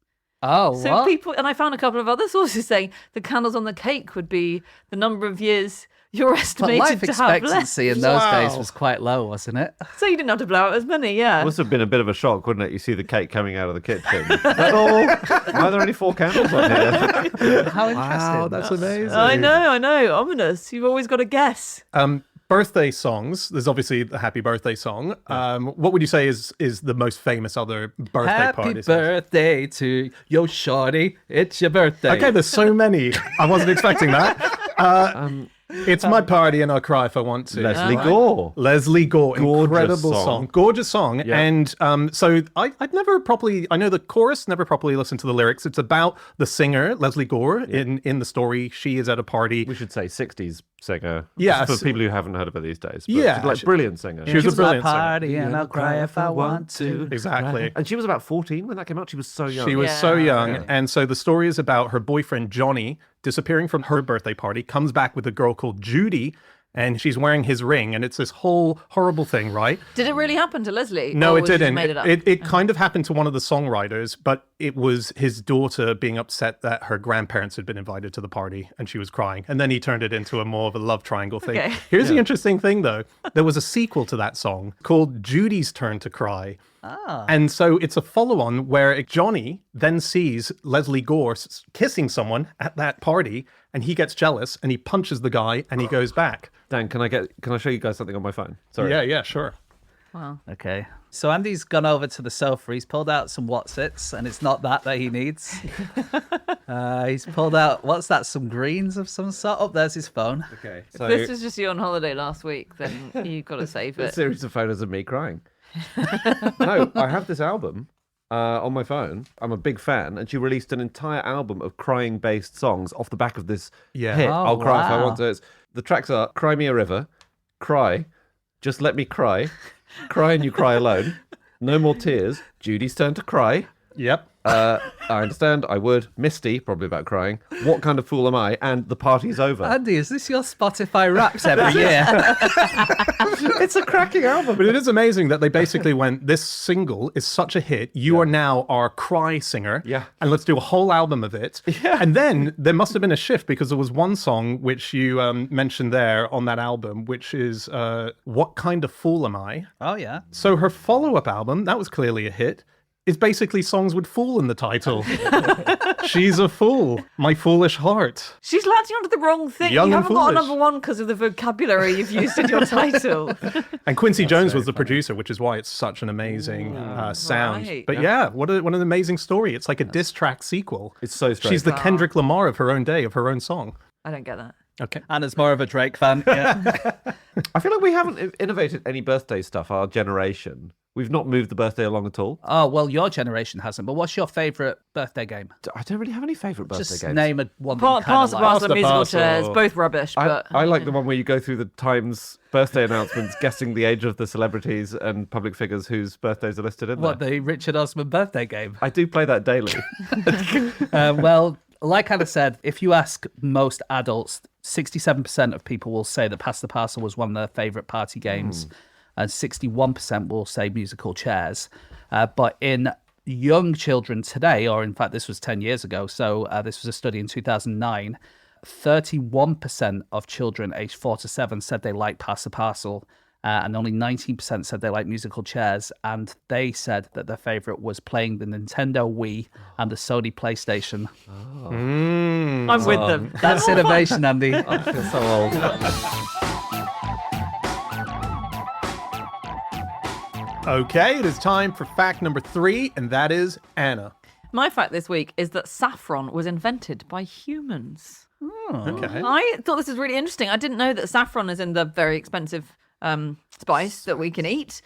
[SPEAKER 4] Oh,
[SPEAKER 2] So
[SPEAKER 4] what?
[SPEAKER 2] people, and I found a couple of other sources saying the candles on the cake would be the number of years you're
[SPEAKER 4] But
[SPEAKER 2] estimated
[SPEAKER 4] life
[SPEAKER 2] to have left.
[SPEAKER 4] expectancy in those days
[SPEAKER 3] Wow.
[SPEAKER 4] was quite low, wasn't it?
[SPEAKER 2] So you didn't have to blow out as many, yeah.
[SPEAKER 1] Must have been a bit of a shock, wouldn't it? You see the cake coming out of the kitchen. Is that all? Why are there only 4 candles on here?
[SPEAKER 4] How interesting.
[SPEAKER 1] Wow, that's amazing.
[SPEAKER 2] I know. Ominous. You've always got to guess.
[SPEAKER 3] Birthday songs. There's obviously the Happy Birthday song. What would you say is the most famous other birthday
[SPEAKER 4] Happy
[SPEAKER 3] party songs?
[SPEAKER 4] birthday to yo, shorty. It's your birthday.
[SPEAKER 3] Okay, there's so many. I wasn't expecting that. It's my party and I'll cry if I want to.
[SPEAKER 1] Leslie Gore.
[SPEAKER 3] Leslie Gore,
[SPEAKER 1] Gorgeous
[SPEAKER 3] incredible
[SPEAKER 1] song.
[SPEAKER 3] gorgeous song.
[SPEAKER 1] Yeah.
[SPEAKER 3] And so I'd never properly, I know the chorus, never properly listened to the lyrics. It's about the singer, Leslie Gore, in the story. She is at a party.
[SPEAKER 1] We should say 60s singer.
[SPEAKER 3] Yeah,
[SPEAKER 1] For
[SPEAKER 3] so-
[SPEAKER 1] people who haven't heard of her these days. But
[SPEAKER 3] Yeah.
[SPEAKER 1] she's like brilliant singer.
[SPEAKER 3] She was a brilliant
[SPEAKER 4] at
[SPEAKER 3] singer.
[SPEAKER 4] party and I'll cry if I want to.
[SPEAKER 3] Exactly.
[SPEAKER 1] And she was about 14 when that came out. She was so young.
[SPEAKER 3] She was so
[SPEAKER 2] Yeah.
[SPEAKER 3] young. And so the story is about her boyfriend, Johnny, disappearing from her birthday party, comes back with a girl called Judy, and she's wearing his ring. And it's this whole horrible thing, right?
[SPEAKER 2] Did it really happen to Leslie?
[SPEAKER 3] No,
[SPEAKER 2] Or
[SPEAKER 3] it
[SPEAKER 2] was just
[SPEAKER 3] didn't.
[SPEAKER 2] Made it up?
[SPEAKER 3] It kind of happened to one of the songwriters, but it was his daughter being upset that her grandparents had been invited to the party and she was crying. And then he turned it into a more of a love triangle thing.
[SPEAKER 2] Okay.
[SPEAKER 3] Here's the interesting thing, though. There was a sequel to that song called Judy's Turn to Cry. And so it's a follow-on where Johnny then sees Leslie Gore kissing someone at that party, and he gets jealous and he punches the guy and he goes back.
[SPEAKER 1] Dan, can I show you guys something on my phone? Sorry.
[SPEAKER 3] Yeah, sure.
[SPEAKER 2] Wow.
[SPEAKER 4] Okay. So Andy's gone over to the sofa. He's pulled out some Whatsits, and it's not that he needs. He's pulled out, what's that, some greens of some sort? Oh, there's his phone.
[SPEAKER 1] Okay.
[SPEAKER 2] If
[SPEAKER 1] So
[SPEAKER 2] this was just you on holiday last week, then you've got to save
[SPEAKER 1] a
[SPEAKER 2] it.
[SPEAKER 1] series of photos of me crying. No, I have this album on my phone. I'm a big fan, and she released an entire album of crying-based songs off the back of this
[SPEAKER 3] Yeah.
[SPEAKER 1] hit.
[SPEAKER 4] Oh,
[SPEAKER 1] I'll cry if I
[SPEAKER 4] wow.
[SPEAKER 1] want to. The tracks are "Cry Me a River," "Cry," "Just Let Me Cry," "Cry and You Cry Alone," "No More Tears," "Judy's Turn to Cry."
[SPEAKER 3] Yep.
[SPEAKER 1] I understand. I would. Misty, probably about crying. What kind of fool am I? And the party's over.
[SPEAKER 4] Andy, is this your Spotify Wraps every year?
[SPEAKER 1] It's a cracking album.
[SPEAKER 3] But it is amazing that they basically went, this single is such a hit. You are now our cry singer.
[SPEAKER 1] Yeah.
[SPEAKER 3] And let's do a whole album of it.
[SPEAKER 1] Yeah.
[SPEAKER 3] And then there must have been a shift because there was one song which you mentioned there on that album, which is What Kind of Fool Am I?
[SPEAKER 4] Oh, yeah.
[SPEAKER 3] So her follow-up album, that was clearly a hit, is basically songs with fool in the title. She's a fool. My foolish heart.
[SPEAKER 2] She's latching onto the wrong thing.
[SPEAKER 3] Young
[SPEAKER 2] You
[SPEAKER 3] and
[SPEAKER 2] haven't got a
[SPEAKER 3] foolish.
[SPEAKER 2] number one because of the vocabulary you've used in your title.
[SPEAKER 3] And Quincy Jones was the producer, which is why it's such an amazing sound.
[SPEAKER 2] Right.
[SPEAKER 3] But yeah, what an amazing story. It's like a diss track sequel.
[SPEAKER 1] It's so strange.
[SPEAKER 3] She's the Kendrick Lamar of her own day, of her own song.
[SPEAKER 2] I don't get that.
[SPEAKER 3] Okay.
[SPEAKER 4] Anna's more of a Drake fan. Yeah.
[SPEAKER 1] I feel like we haven't innovated any birthday stuff, our generation. We've not moved the birthday along at all.
[SPEAKER 4] Oh, well, your generation hasn't. But what's your favourite birthday game?
[SPEAKER 1] I don't really have any favourite birthday
[SPEAKER 4] Just
[SPEAKER 1] games.
[SPEAKER 4] name one that
[SPEAKER 2] Pass
[SPEAKER 4] you kind
[SPEAKER 2] the
[SPEAKER 4] of like.
[SPEAKER 2] parcel,
[SPEAKER 3] the
[SPEAKER 2] musical
[SPEAKER 3] parcel.
[SPEAKER 2] chairs, both rubbish. But
[SPEAKER 1] I like the one where you go through the Times birthday announcements, guessing the age of the celebrities and public figures whose birthdays are listed in
[SPEAKER 4] What,
[SPEAKER 1] there.
[SPEAKER 4] the Richard Osman birthday game?
[SPEAKER 1] I do play that daily.
[SPEAKER 4] Well, like Anna said, if you ask most adults, 67% of people will say that Pass the Parcel was one of their favourite party games, and 61% will say musical chairs. But in young children today, or in fact, this was 10 years ago, so this was a study in 2009, 31% of children aged 4 to 7 said they liked Pass the Parcel. And only 19% said they like musical chairs, and they said that their favourite was playing the Nintendo Wii and the Sony PlayStation.
[SPEAKER 2] I'm with them.
[SPEAKER 4] That's innovation, Andy.
[SPEAKER 1] I feel so old.
[SPEAKER 3] Okay, it is time for fact number 3, and that is Anna.
[SPEAKER 2] My fact this week is that saffron was invented by humans.
[SPEAKER 3] Okay.
[SPEAKER 2] I thought this was really interesting. I didn't know that saffron is in the very expensive spice that we can eat.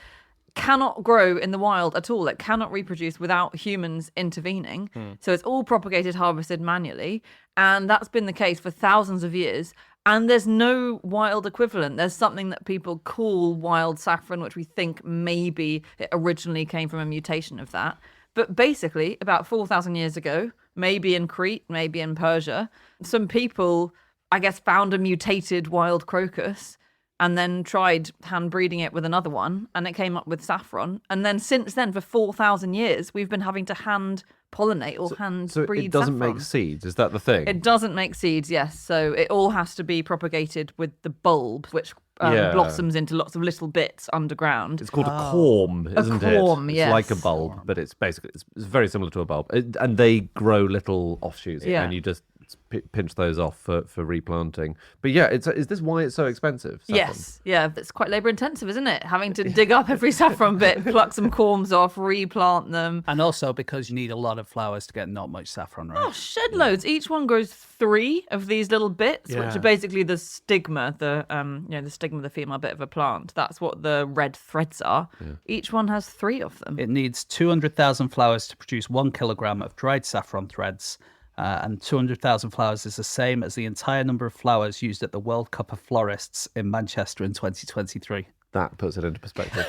[SPEAKER 2] Cannot grow in the wild at all. It cannot reproduce without humans intervening. So it's all propagated, harvested manually. And that's been the case for thousands of years. And there's no wild equivalent. There's something that people call wild saffron, which we think maybe it originally came from a mutation of that. But basically, about 4,000 years ago, maybe in Crete, maybe in Persia, some people, I guess, found a mutated wild crocus and then tried hand breeding it with another one, and it came up with saffron. And then since then, for 4,000 years, we've been having to hand pollinate or hand
[SPEAKER 1] So
[SPEAKER 2] breed
[SPEAKER 1] it doesn't
[SPEAKER 2] saffron.
[SPEAKER 1] make seeds. Is that the thing?
[SPEAKER 2] It doesn't make seeds, yes. So it all has to be propagated with the bulb, which
[SPEAKER 1] Yeah.
[SPEAKER 2] blossoms into lots of little bits underground.
[SPEAKER 1] It's called a corm, isn't
[SPEAKER 2] corm,
[SPEAKER 1] it?
[SPEAKER 2] yes.
[SPEAKER 1] It's like a bulb, but it's basically it's very similar to a bulb. And they grow little offshoots,
[SPEAKER 2] Yeah.
[SPEAKER 1] and you just pinch those off for replanting. But yeah, is this why it's so expensive? Saffron?
[SPEAKER 2] Yes, yeah, it's quite labour intensive, isn't it? Having to dig up every saffron bit, pluck some corms off, replant them.
[SPEAKER 4] And also because you need a lot of flowers to get not much saffron, right?
[SPEAKER 2] Oh, shed loads. Each one grows 3 of these little bits, which are basically the stigma, the stigma of the female bit of a plant. That's what the red threads are. Yeah. Each one has 3 of them.
[SPEAKER 4] It needs 200,000 flowers to produce 1 kilogram of dried saffron threads. And 200,000 flowers is the same as the entire number of flowers used at the World Cup of Florists in Manchester in 2023.
[SPEAKER 1] That puts it into perspective.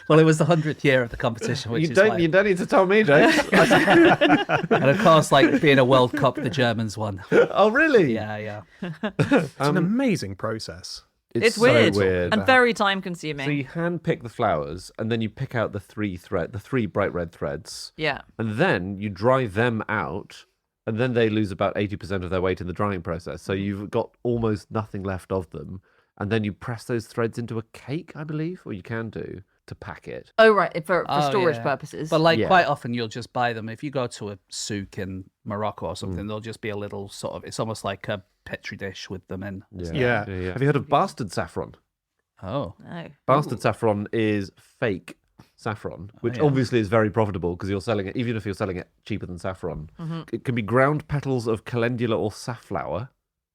[SPEAKER 4] Well, it was the 100th year of the competition, which
[SPEAKER 1] you don't need to tell me, James.
[SPEAKER 4] And of course, like being a World Cup, the Germans won.
[SPEAKER 1] Oh, really?
[SPEAKER 4] Yeah.
[SPEAKER 3] It's an amazing process.
[SPEAKER 2] It's
[SPEAKER 1] so
[SPEAKER 2] weird and very time consuming.
[SPEAKER 1] So you hand pick the flowers, and then you pick out the 3 bright red threads.
[SPEAKER 2] Yeah.
[SPEAKER 1] And then you dry them out, and then they lose about 80% of their weight in the drying process. So you've got almost nothing left of them. And then you press those threads into a cake, I believe, or you can do, to pack it.
[SPEAKER 2] Oh, right, for storage purposes.
[SPEAKER 4] But quite often you'll just buy them. If you go to a souk in Morocco or something, there'll just be a little sort of, it's almost like a petri dish with them in.
[SPEAKER 3] Yeah.
[SPEAKER 1] Have you heard of bastard saffron?
[SPEAKER 4] Oh.
[SPEAKER 2] No.
[SPEAKER 1] Bastard saffron is fake saffron, which obviously is very profitable because you're selling it, even if you're selling it cheaper than saffron.
[SPEAKER 2] Mm-hmm.
[SPEAKER 1] It can be ground petals of calendula or safflower,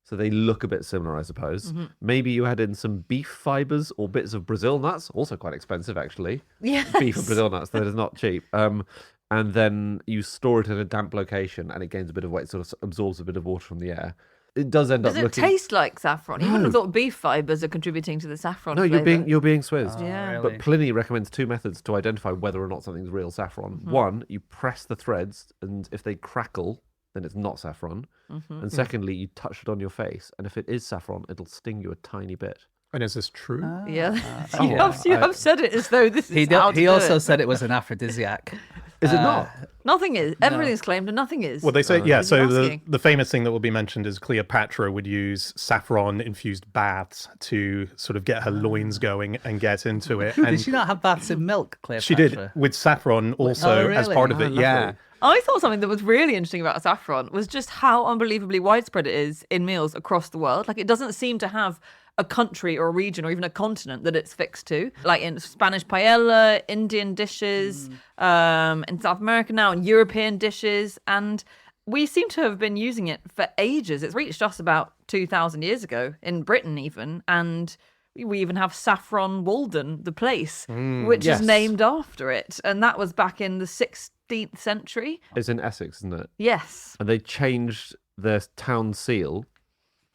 [SPEAKER 1] so they look a bit similar, I suppose.
[SPEAKER 2] Mm-hmm.
[SPEAKER 1] Maybe you add in some beef fibers or bits of Brazil nuts, also quite expensive actually.
[SPEAKER 2] Yes.
[SPEAKER 1] Beef and Brazil nuts, that is not cheap. And then you store it in a damp location and it gains a bit of weight, sort of absorbs a bit of water from the air. It does end
[SPEAKER 2] Does
[SPEAKER 1] up
[SPEAKER 2] it
[SPEAKER 1] looking...
[SPEAKER 2] taste like saffron? You wouldn't have thought beef fibres are contributing to the saffron
[SPEAKER 1] No,
[SPEAKER 2] flavour.
[SPEAKER 1] you're being swizzed.
[SPEAKER 2] Yeah.
[SPEAKER 4] Really?
[SPEAKER 1] But Pliny recommends 2 methods to identify whether or not something's real saffron.
[SPEAKER 2] Mm-hmm.
[SPEAKER 1] One, you press the threads, and if they crackle, then it's not saffron.
[SPEAKER 2] Mm-hmm.
[SPEAKER 1] And secondly, you touch it on your face, and if it is saffron, it'll sting you a tiny bit.
[SPEAKER 3] And is this true?
[SPEAKER 2] Yeah. You have said it as though this is how to
[SPEAKER 4] He
[SPEAKER 2] do
[SPEAKER 4] also
[SPEAKER 2] it.
[SPEAKER 4] said it was an aphrodisiac.
[SPEAKER 1] Is it not?
[SPEAKER 2] Nothing is. Everything's claimed and nothing is.
[SPEAKER 3] Well, they say, so
[SPEAKER 2] asking?
[SPEAKER 3] the famous thing that will be mentioned is Cleopatra would use saffron-infused baths to sort of get her loins going and get into it. And
[SPEAKER 4] Did she not have baths in milk, Cleopatra?
[SPEAKER 3] she did, with saffron also as
[SPEAKER 4] really?
[SPEAKER 3] part of
[SPEAKER 1] Oh,
[SPEAKER 3] it,
[SPEAKER 1] lovely.
[SPEAKER 3] yeah.
[SPEAKER 2] I thought something that was really interesting about saffron was just how unbelievably widespread it is in meals across the world. Like, it doesn't seem to have a country or a region or even a continent that it's fixed to. Like in Spanish paella, Indian dishes, in South America now, and European dishes. And we seem to have been using it for ages. It's reached us about 2,000 years ago, in Britain even. And we even have Saffron Walden, the place, which
[SPEAKER 1] yes.
[SPEAKER 2] is named after it. And that was back in the 16th century.
[SPEAKER 1] It's in Essex, isn't it?
[SPEAKER 2] Yes.
[SPEAKER 1] And they changed their town seal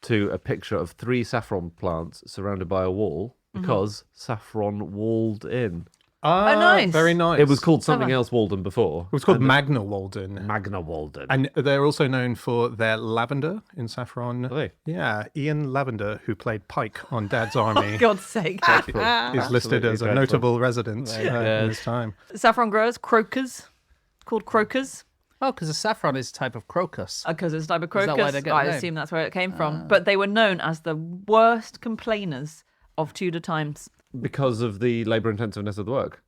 [SPEAKER 1] to a picture of 3 saffron plants surrounded by a wall because saffron walled in.
[SPEAKER 3] Ah,
[SPEAKER 2] nice.
[SPEAKER 3] Very nice.
[SPEAKER 1] It was called something
[SPEAKER 2] nice.
[SPEAKER 1] else Walden before.
[SPEAKER 3] It was called Magna Walden.
[SPEAKER 1] Magna Walden.
[SPEAKER 3] And they're also known for their lavender in saffron.
[SPEAKER 1] Are they?
[SPEAKER 3] Yeah, Ian Lavender, who played Pike on Dad's Army,
[SPEAKER 2] God's sake.
[SPEAKER 3] is listed as a
[SPEAKER 1] dreadful.
[SPEAKER 3] notable resident in his time.
[SPEAKER 2] Saffron growers, croakers, called croakers,
[SPEAKER 4] Oh, because the saffron is a type of crocus.
[SPEAKER 2] because it's a type of
[SPEAKER 4] Is that
[SPEAKER 2] crocus.
[SPEAKER 4] why they get
[SPEAKER 2] I
[SPEAKER 4] the name?
[SPEAKER 2] assume that's where it came from. But they were known as the worst complainers of Tudor times.
[SPEAKER 1] Because of the labour intensiveness of the work.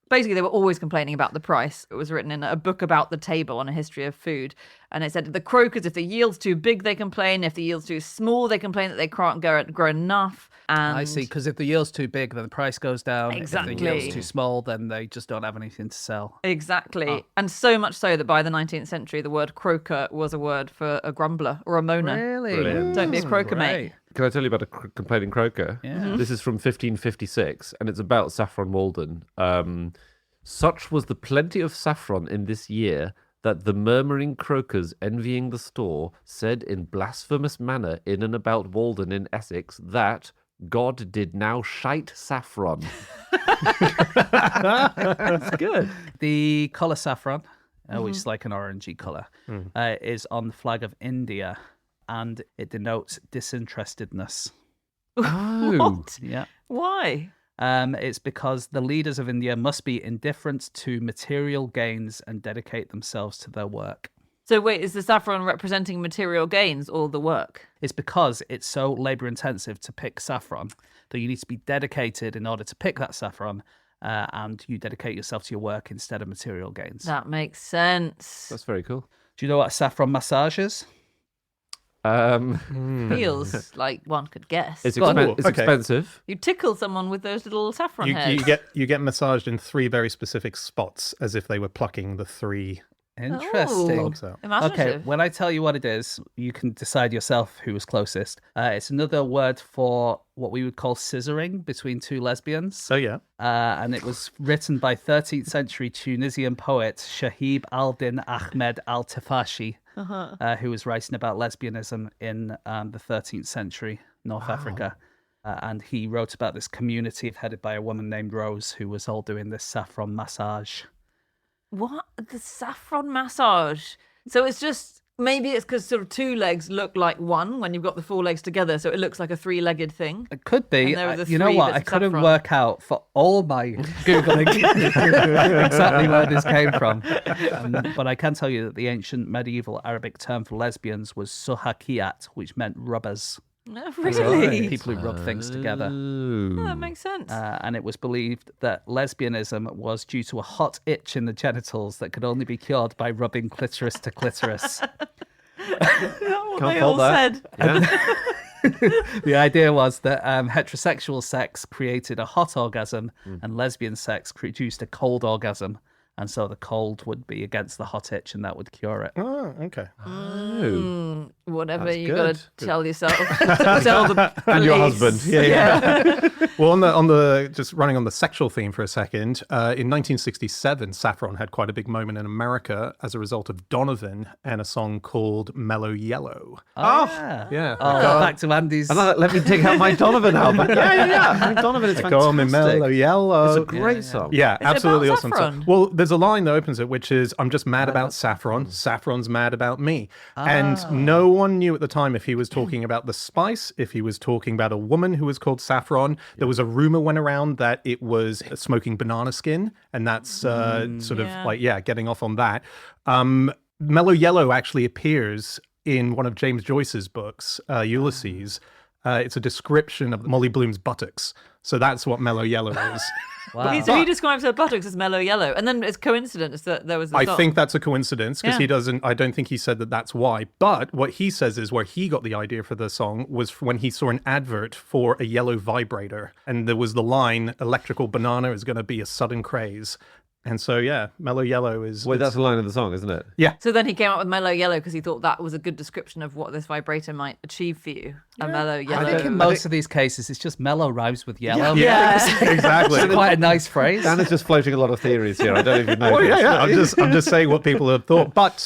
[SPEAKER 2] Basically, they were always complaining about the price. It was written in a book about the table on a history of food. And it said the crocus, if the yield's too big, they complain. If the yield's too small, they complain that they can't grow enough. And
[SPEAKER 4] I see, because if the yield's too big, then the price goes down.
[SPEAKER 2] Exactly.
[SPEAKER 4] If the yield's too small, then they just don't have anything to sell.
[SPEAKER 2] Exactly. And so much so that by the 19th century, the word croaker was a word for a grumbler or a moaner.
[SPEAKER 4] Really?
[SPEAKER 1] Brilliant.
[SPEAKER 2] Don't be a croaker, mate.
[SPEAKER 4] Great.
[SPEAKER 1] Can I tell you about a complaining croaker?
[SPEAKER 4] Yeah.
[SPEAKER 1] This is from 1556, and it's about Saffron Walden. Such was the plenty of saffron in this year that the murmuring croakers, envying the store, said in blasphemous manner in and about Walden in Essex that God did now shite saffron. That's good.
[SPEAKER 4] The colour saffron, which is like an orangey colour, is on the flag of India, and it denotes disinterestedness.
[SPEAKER 1] Oh.
[SPEAKER 2] What?
[SPEAKER 4] Yeah.
[SPEAKER 2] Why?
[SPEAKER 4] It's because the leaders of India must be indifferent to material gains and dedicate themselves to their work.
[SPEAKER 2] So wait, is the saffron representing material gains or the work?
[SPEAKER 4] It's because it's so labor intensive to pick saffron that you need to be dedicated in order to pick that saffron, and you dedicate yourself to your work instead of material gains.
[SPEAKER 2] That makes sense.
[SPEAKER 1] That's very cool.
[SPEAKER 4] Do you know what a saffron massage is?
[SPEAKER 2] Feels like one could guess.
[SPEAKER 1] It's,
[SPEAKER 3] Ooh,
[SPEAKER 1] it's
[SPEAKER 3] okay.
[SPEAKER 1] expensive.
[SPEAKER 2] You tickle someone with those little saffron heads.
[SPEAKER 3] You get massaged in 3 very specific spots, as if they were plucking the 3
[SPEAKER 4] Interesting.
[SPEAKER 3] logs out.
[SPEAKER 4] Okay,
[SPEAKER 2] Imaginative.
[SPEAKER 4] when I tell you what it is, you can decide yourself who was closest. It's another word for what we would call scissoring between 2 lesbians.
[SPEAKER 3] So yeah.
[SPEAKER 4] And it was written by 13th century Tunisian poet Shahib al-Din Ahmed al-Tafashi, who was writing about lesbianism in the 13th century, North Africa. And he wrote about this community headed by a woman named Rose, who was all doing this saffron massage.
[SPEAKER 2] What? The saffron massage? So it's just, maybe it's because sort of 2 legs look like one when you've got the 4 legs together, so it looks like a 3-legged thing.
[SPEAKER 4] It could be.
[SPEAKER 2] And there were the
[SPEAKER 4] You know
[SPEAKER 2] 3
[SPEAKER 4] what?
[SPEAKER 2] bits
[SPEAKER 4] I
[SPEAKER 2] of
[SPEAKER 4] couldn't
[SPEAKER 2] saffron.
[SPEAKER 4] work out for all my Googling exactly where this came from. But I can tell you that the ancient medieval Arabic term for lesbians was suhakiyat, which meant rubbers.
[SPEAKER 2] No, really?
[SPEAKER 4] People who rub things together.
[SPEAKER 2] Oh, that makes sense.
[SPEAKER 4] And it was believed that lesbianism was due to a hot itch in the genitals that could only be cured by rubbing clitoris to clitoris.
[SPEAKER 2] Is that what
[SPEAKER 1] Can't
[SPEAKER 2] they
[SPEAKER 1] fault
[SPEAKER 2] all
[SPEAKER 1] that.
[SPEAKER 2] said?
[SPEAKER 1] Yeah.
[SPEAKER 4] The idea was that heterosexual sex created a hot orgasm and lesbian sex produced a cold orgasm. And so the cold would be against the hot itch and that would cure it.
[SPEAKER 3] Oh, okay.
[SPEAKER 2] Whatever
[SPEAKER 1] That's
[SPEAKER 2] you
[SPEAKER 1] good.
[SPEAKER 2] got to tell yourself. Tell the
[SPEAKER 1] And your
[SPEAKER 2] police.
[SPEAKER 1] husband. Yeah.
[SPEAKER 3] Well, on the just running on the sexual theme for a second, in 1967, saffron had quite a big moment in America as a result of Donovan and a song called "Mellow Yellow."
[SPEAKER 4] Yeah.
[SPEAKER 3] Yeah.
[SPEAKER 4] Oh, back to Andy's.
[SPEAKER 1] Let me take out my Donovan album. Yeah. Donovan is fantastic.
[SPEAKER 3] Call me mellow yellow.
[SPEAKER 1] It's a great song.
[SPEAKER 3] Yeah,
[SPEAKER 2] about
[SPEAKER 3] absolutely awesome.
[SPEAKER 2] saffron?
[SPEAKER 3] Well, there's a line that opens it, which is, "I'm just mad about saffron. Saffron's mad about me." And no one knew at the time if he was talking about the spice, if he was talking about a woman who was called Saffron. There was a rumor went around that it was smoking banana skin, and that's sort of
[SPEAKER 2] Yeah.
[SPEAKER 3] like, getting off on that. Mellow Yellow actually appears in one of James Joyce's books, Ulysses. It's a description of Molly Bloom's buttocks. So that's what Mellow Yellow is.
[SPEAKER 4] Wow.
[SPEAKER 2] So he describes her buttocks as mellow yellow, and then it's coincidence that there was a
[SPEAKER 3] I
[SPEAKER 2] song.
[SPEAKER 3] think that's a coincidence because
[SPEAKER 2] Yeah.
[SPEAKER 3] I don't think he said that that's why. But what he says is where he got the idea for the song was when he saw an advert for a yellow vibrator. And there was the line, "Electrical banana is going to be a sudden craze." And so, Mellow Yellow is...
[SPEAKER 1] Wait, that's the line of the song, isn't it?
[SPEAKER 3] Yeah.
[SPEAKER 2] So then he came up with mellow yellow because he thought that was a good description of what this vibrator might achieve for you. A mellow
[SPEAKER 4] I
[SPEAKER 2] yellow.
[SPEAKER 4] think in most of these cases, it's just mellow rhymes with yellow.
[SPEAKER 2] Yeah.
[SPEAKER 3] Exactly.
[SPEAKER 4] It's quite a nice phrase.
[SPEAKER 1] Dan is just floating a lot of theories here. I don't even know.
[SPEAKER 3] Oh, yeah. I'm just saying what people have thought. But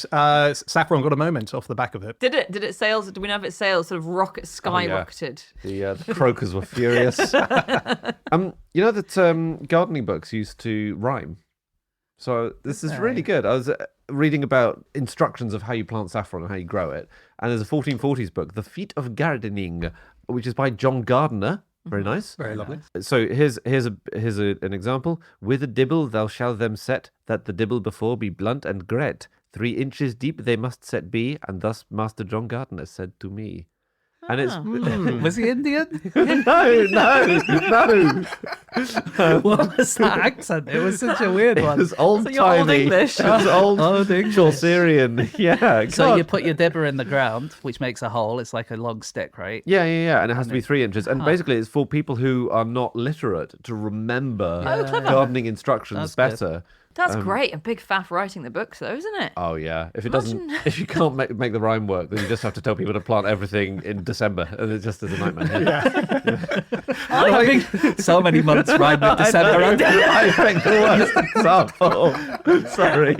[SPEAKER 3] Saffron got a moment off the back of it.
[SPEAKER 2] Did it sales? Do we know if its sales sort of skyrocketed?
[SPEAKER 1] The croakers were furious. You know that gardening books used to rhyme? So this is really good. I was reading about instructions of how you plant saffron and how you grow it. And there's a 1440s book, The Feat of Gardening, which is by John Gardner. Very nice.
[SPEAKER 3] Very lovely.
[SPEAKER 1] So here's an example. With a dibble thou shalt them set, that the dibble before be blunt and gret. 3 inches deep they must set be, and thus Master John Gardner said to me. And it's
[SPEAKER 4] Was he Indian?
[SPEAKER 1] no.
[SPEAKER 4] What was that accent? It was such a weird
[SPEAKER 1] It
[SPEAKER 4] one.
[SPEAKER 1] was old
[SPEAKER 2] So you're Old
[SPEAKER 1] timey.
[SPEAKER 2] English.
[SPEAKER 1] It was old
[SPEAKER 4] English.
[SPEAKER 1] Chaucerian. Yeah.
[SPEAKER 4] So
[SPEAKER 1] God.
[SPEAKER 4] you put your dibber in the ground, which makes a hole. It's like a long stick, right?
[SPEAKER 1] Yeah, and it has to be 3 inches. And basically, it's for people who are not literate to remember gardening instructions
[SPEAKER 4] That's
[SPEAKER 1] better.
[SPEAKER 2] That's great. And Big Faff writing the books, though, isn't it?
[SPEAKER 1] Oh yeah. If it doesn't, if you can't make the rhyme work, then you just have to tell people to plant everything in December, and it just is a nightmare.
[SPEAKER 4] I think so many months rhyme with December.
[SPEAKER 1] I think the worst example. Sorry.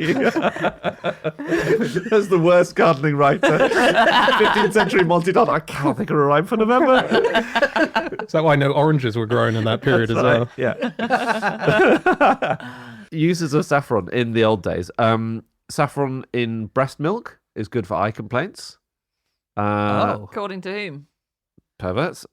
[SPEAKER 1] That's the worst gardening writer. 15th century Monty Don. I can't think of a rhyme for November.
[SPEAKER 3] Is that why no oranges were grown in that period as well?
[SPEAKER 1] Yeah. Uses of saffron in the old days. Saffron in breast milk is good for eye complaints.
[SPEAKER 4] Oh.
[SPEAKER 2] According to whom?
[SPEAKER 1] Perverts.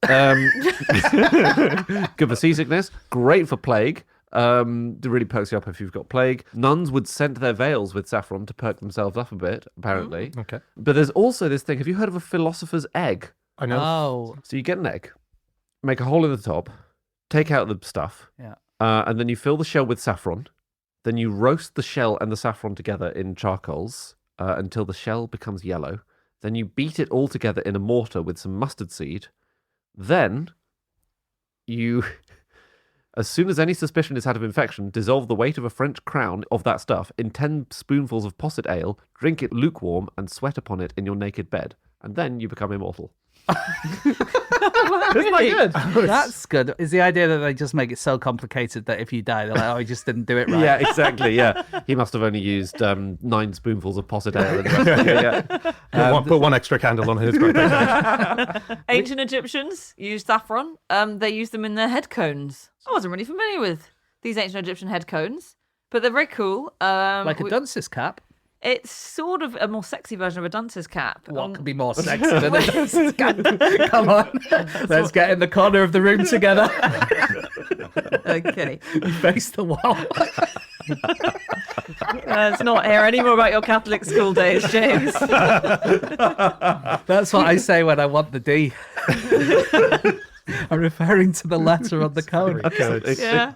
[SPEAKER 1] Good for seasickness. Great for plague. It really perks you up if you've got plague. Nuns would scent their veils with saffron to perk themselves up a bit, apparently.
[SPEAKER 3] Okay.
[SPEAKER 1] But there's also this thing. Have you heard of a philosopher's egg?
[SPEAKER 3] I know.
[SPEAKER 4] Oh.
[SPEAKER 1] So you get an egg, make a hole in the top, take out the stuff, and then you fill the shell with saffron. Then you roast the shell and the saffron together in charcoals until the shell becomes yellow. Then you beat it all together in a mortar with some mustard seed. Then you, as soon as any suspicion is had of infection, dissolve the weight of a French crown of that stuff in 10 spoonfuls of posset ale, drink it lukewarm, and sweat upon it in your naked bed. And then you become immortal.
[SPEAKER 2] Isn't that good?
[SPEAKER 4] That's good. Is the idea that they just make it so complicated that if you die, they're like, oh, he just didn't do it right?
[SPEAKER 1] Yeah, exactly. Yeah, he must have only used 9 spoonfuls of posset ale. In the rest
[SPEAKER 3] Put one extra candle on his birthday.
[SPEAKER 2] Ancient Egyptians used saffron. They used them in their head cones. I wasn't really familiar with these ancient Egyptian head cones, but they're very cool.
[SPEAKER 4] Like a dunce's cap.
[SPEAKER 2] It's sort of a more sexy version of a dunce's cap.
[SPEAKER 4] What could be more sexy than a dunce's cap? Come on. Let's get in the corner of the room together.
[SPEAKER 2] Okay.
[SPEAKER 4] You face the wall.
[SPEAKER 2] Let's not hear any more about your Catholic school days, James.
[SPEAKER 4] That's what I say when I want the D. I'm referring to the letter on the cone.
[SPEAKER 2] Yeah.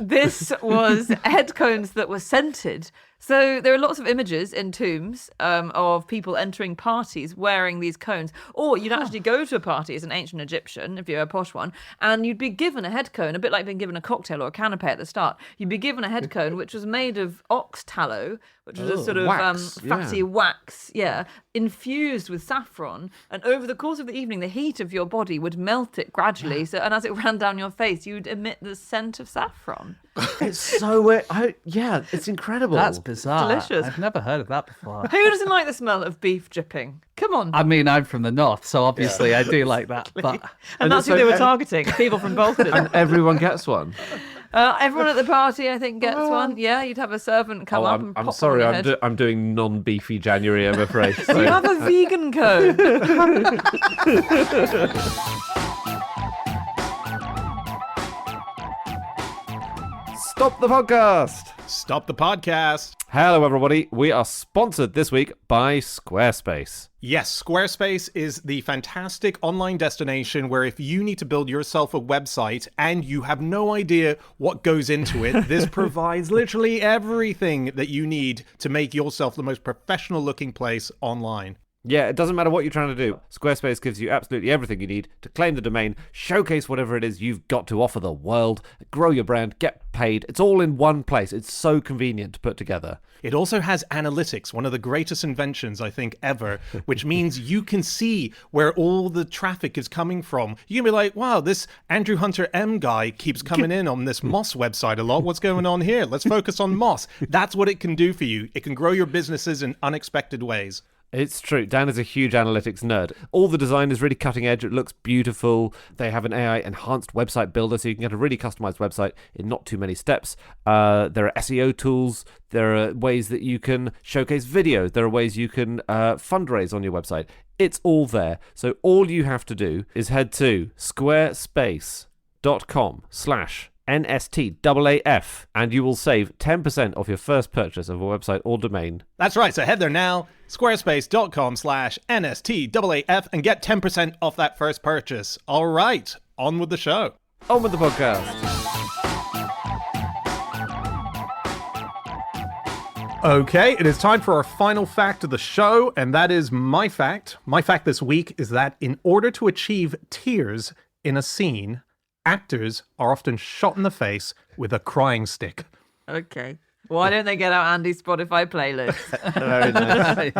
[SPEAKER 2] This was head cones that were scented. So there are lots of images in tombs of people entering parties wearing these cones. Or you'd actually go to a party as an ancient Egyptian, if you're a posh one, and you'd be given a head cone, a bit like being given a cocktail or a canapé at the start. You'd be given a head cone which was made of ox tallow, which was a sort of
[SPEAKER 1] wax,
[SPEAKER 2] fatty wax, infused with saffron. And over the course of the evening, the heat of your body would melt it gradually. And as it ran down your face, you'd emit the scent of saffron.
[SPEAKER 1] It's so weird. It's incredible.
[SPEAKER 4] That's bizarre.
[SPEAKER 2] Delicious.
[SPEAKER 4] I've never heard of that before.
[SPEAKER 2] Who doesn't like the smell of beef dripping? Come on.
[SPEAKER 4] I mean, I'm from the north, so obviously I do like that. But
[SPEAKER 2] And that's who they were targeting, people from Bolton.
[SPEAKER 1] And everyone gets one.
[SPEAKER 2] Everyone at the party, I think, gets one. Yeah, you'd have a servant come up and pop
[SPEAKER 1] I'm sorry,
[SPEAKER 2] one on your head.
[SPEAKER 1] I'm doing non-beefy January, I'm afraid. So.
[SPEAKER 2] You have a vegan cone.
[SPEAKER 1] Stop the podcast!
[SPEAKER 3] Stop the podcast.
[SPEAKER 1] Hello, everybody. We are sponsored this week by Squarespace.
[SPEAKER 3] Yes, Squarespace is the fantastic online destination where if you need to build yourself a website and you have no idea what goes into it, this provides literally everything that you need to make yourself the most professional looking place online.
[SPEAKER 1] Yeah, it doesn't matter what you're trying to do. Squarespace gives you absolutely everything you need to claim the domain, showcase whatever it is you've got to offer the world, grow your brand, get paid. It's all in one place. It's so convenient to put together.
[SPEAKER 3] It also has analytics, one of the greatest inventions, I think, ever, which means you can see where all the traffic is coming from. You can be like, wow, this Andrew Hunter M guy keeps coming in on this Moss website a lot. What's going on here? Let's focus on Moss. That's what it can do for you. It can grow your businesses in unexpected ways.
[SPEAKER 1] It's true. Dan is a huge analytics nerd. All the design is really cutting edge. It looks beautiful. They have an AI enhanced website builder, so you can get a really customized website in not too many steps. There are SEO tools. There are ways that you can showcase videos. There are ways you can fundraise on your website. It's all there. So all you have to do is head to squarespace.com/NSTAAF and you will save 10% off your first purchase of a website or domain.
[SPEAKER 3] That's right. So head there now, squarespace.com/NSTAAF and get 10% off that first purchase. All right, on with the show.
[SPEAKER 1] On with the podcast.
[SPEAKER 3] Okay, it is time for our final fact of the show, and that is my fact. My fact this week is that in order to achieve tears in a scene, actors are often shot in the face with a crying stick.
[SPEAKER 2] Okay. Why don't they get out Andy's Spotify playlist?
[SPEAKER 1] Very nice.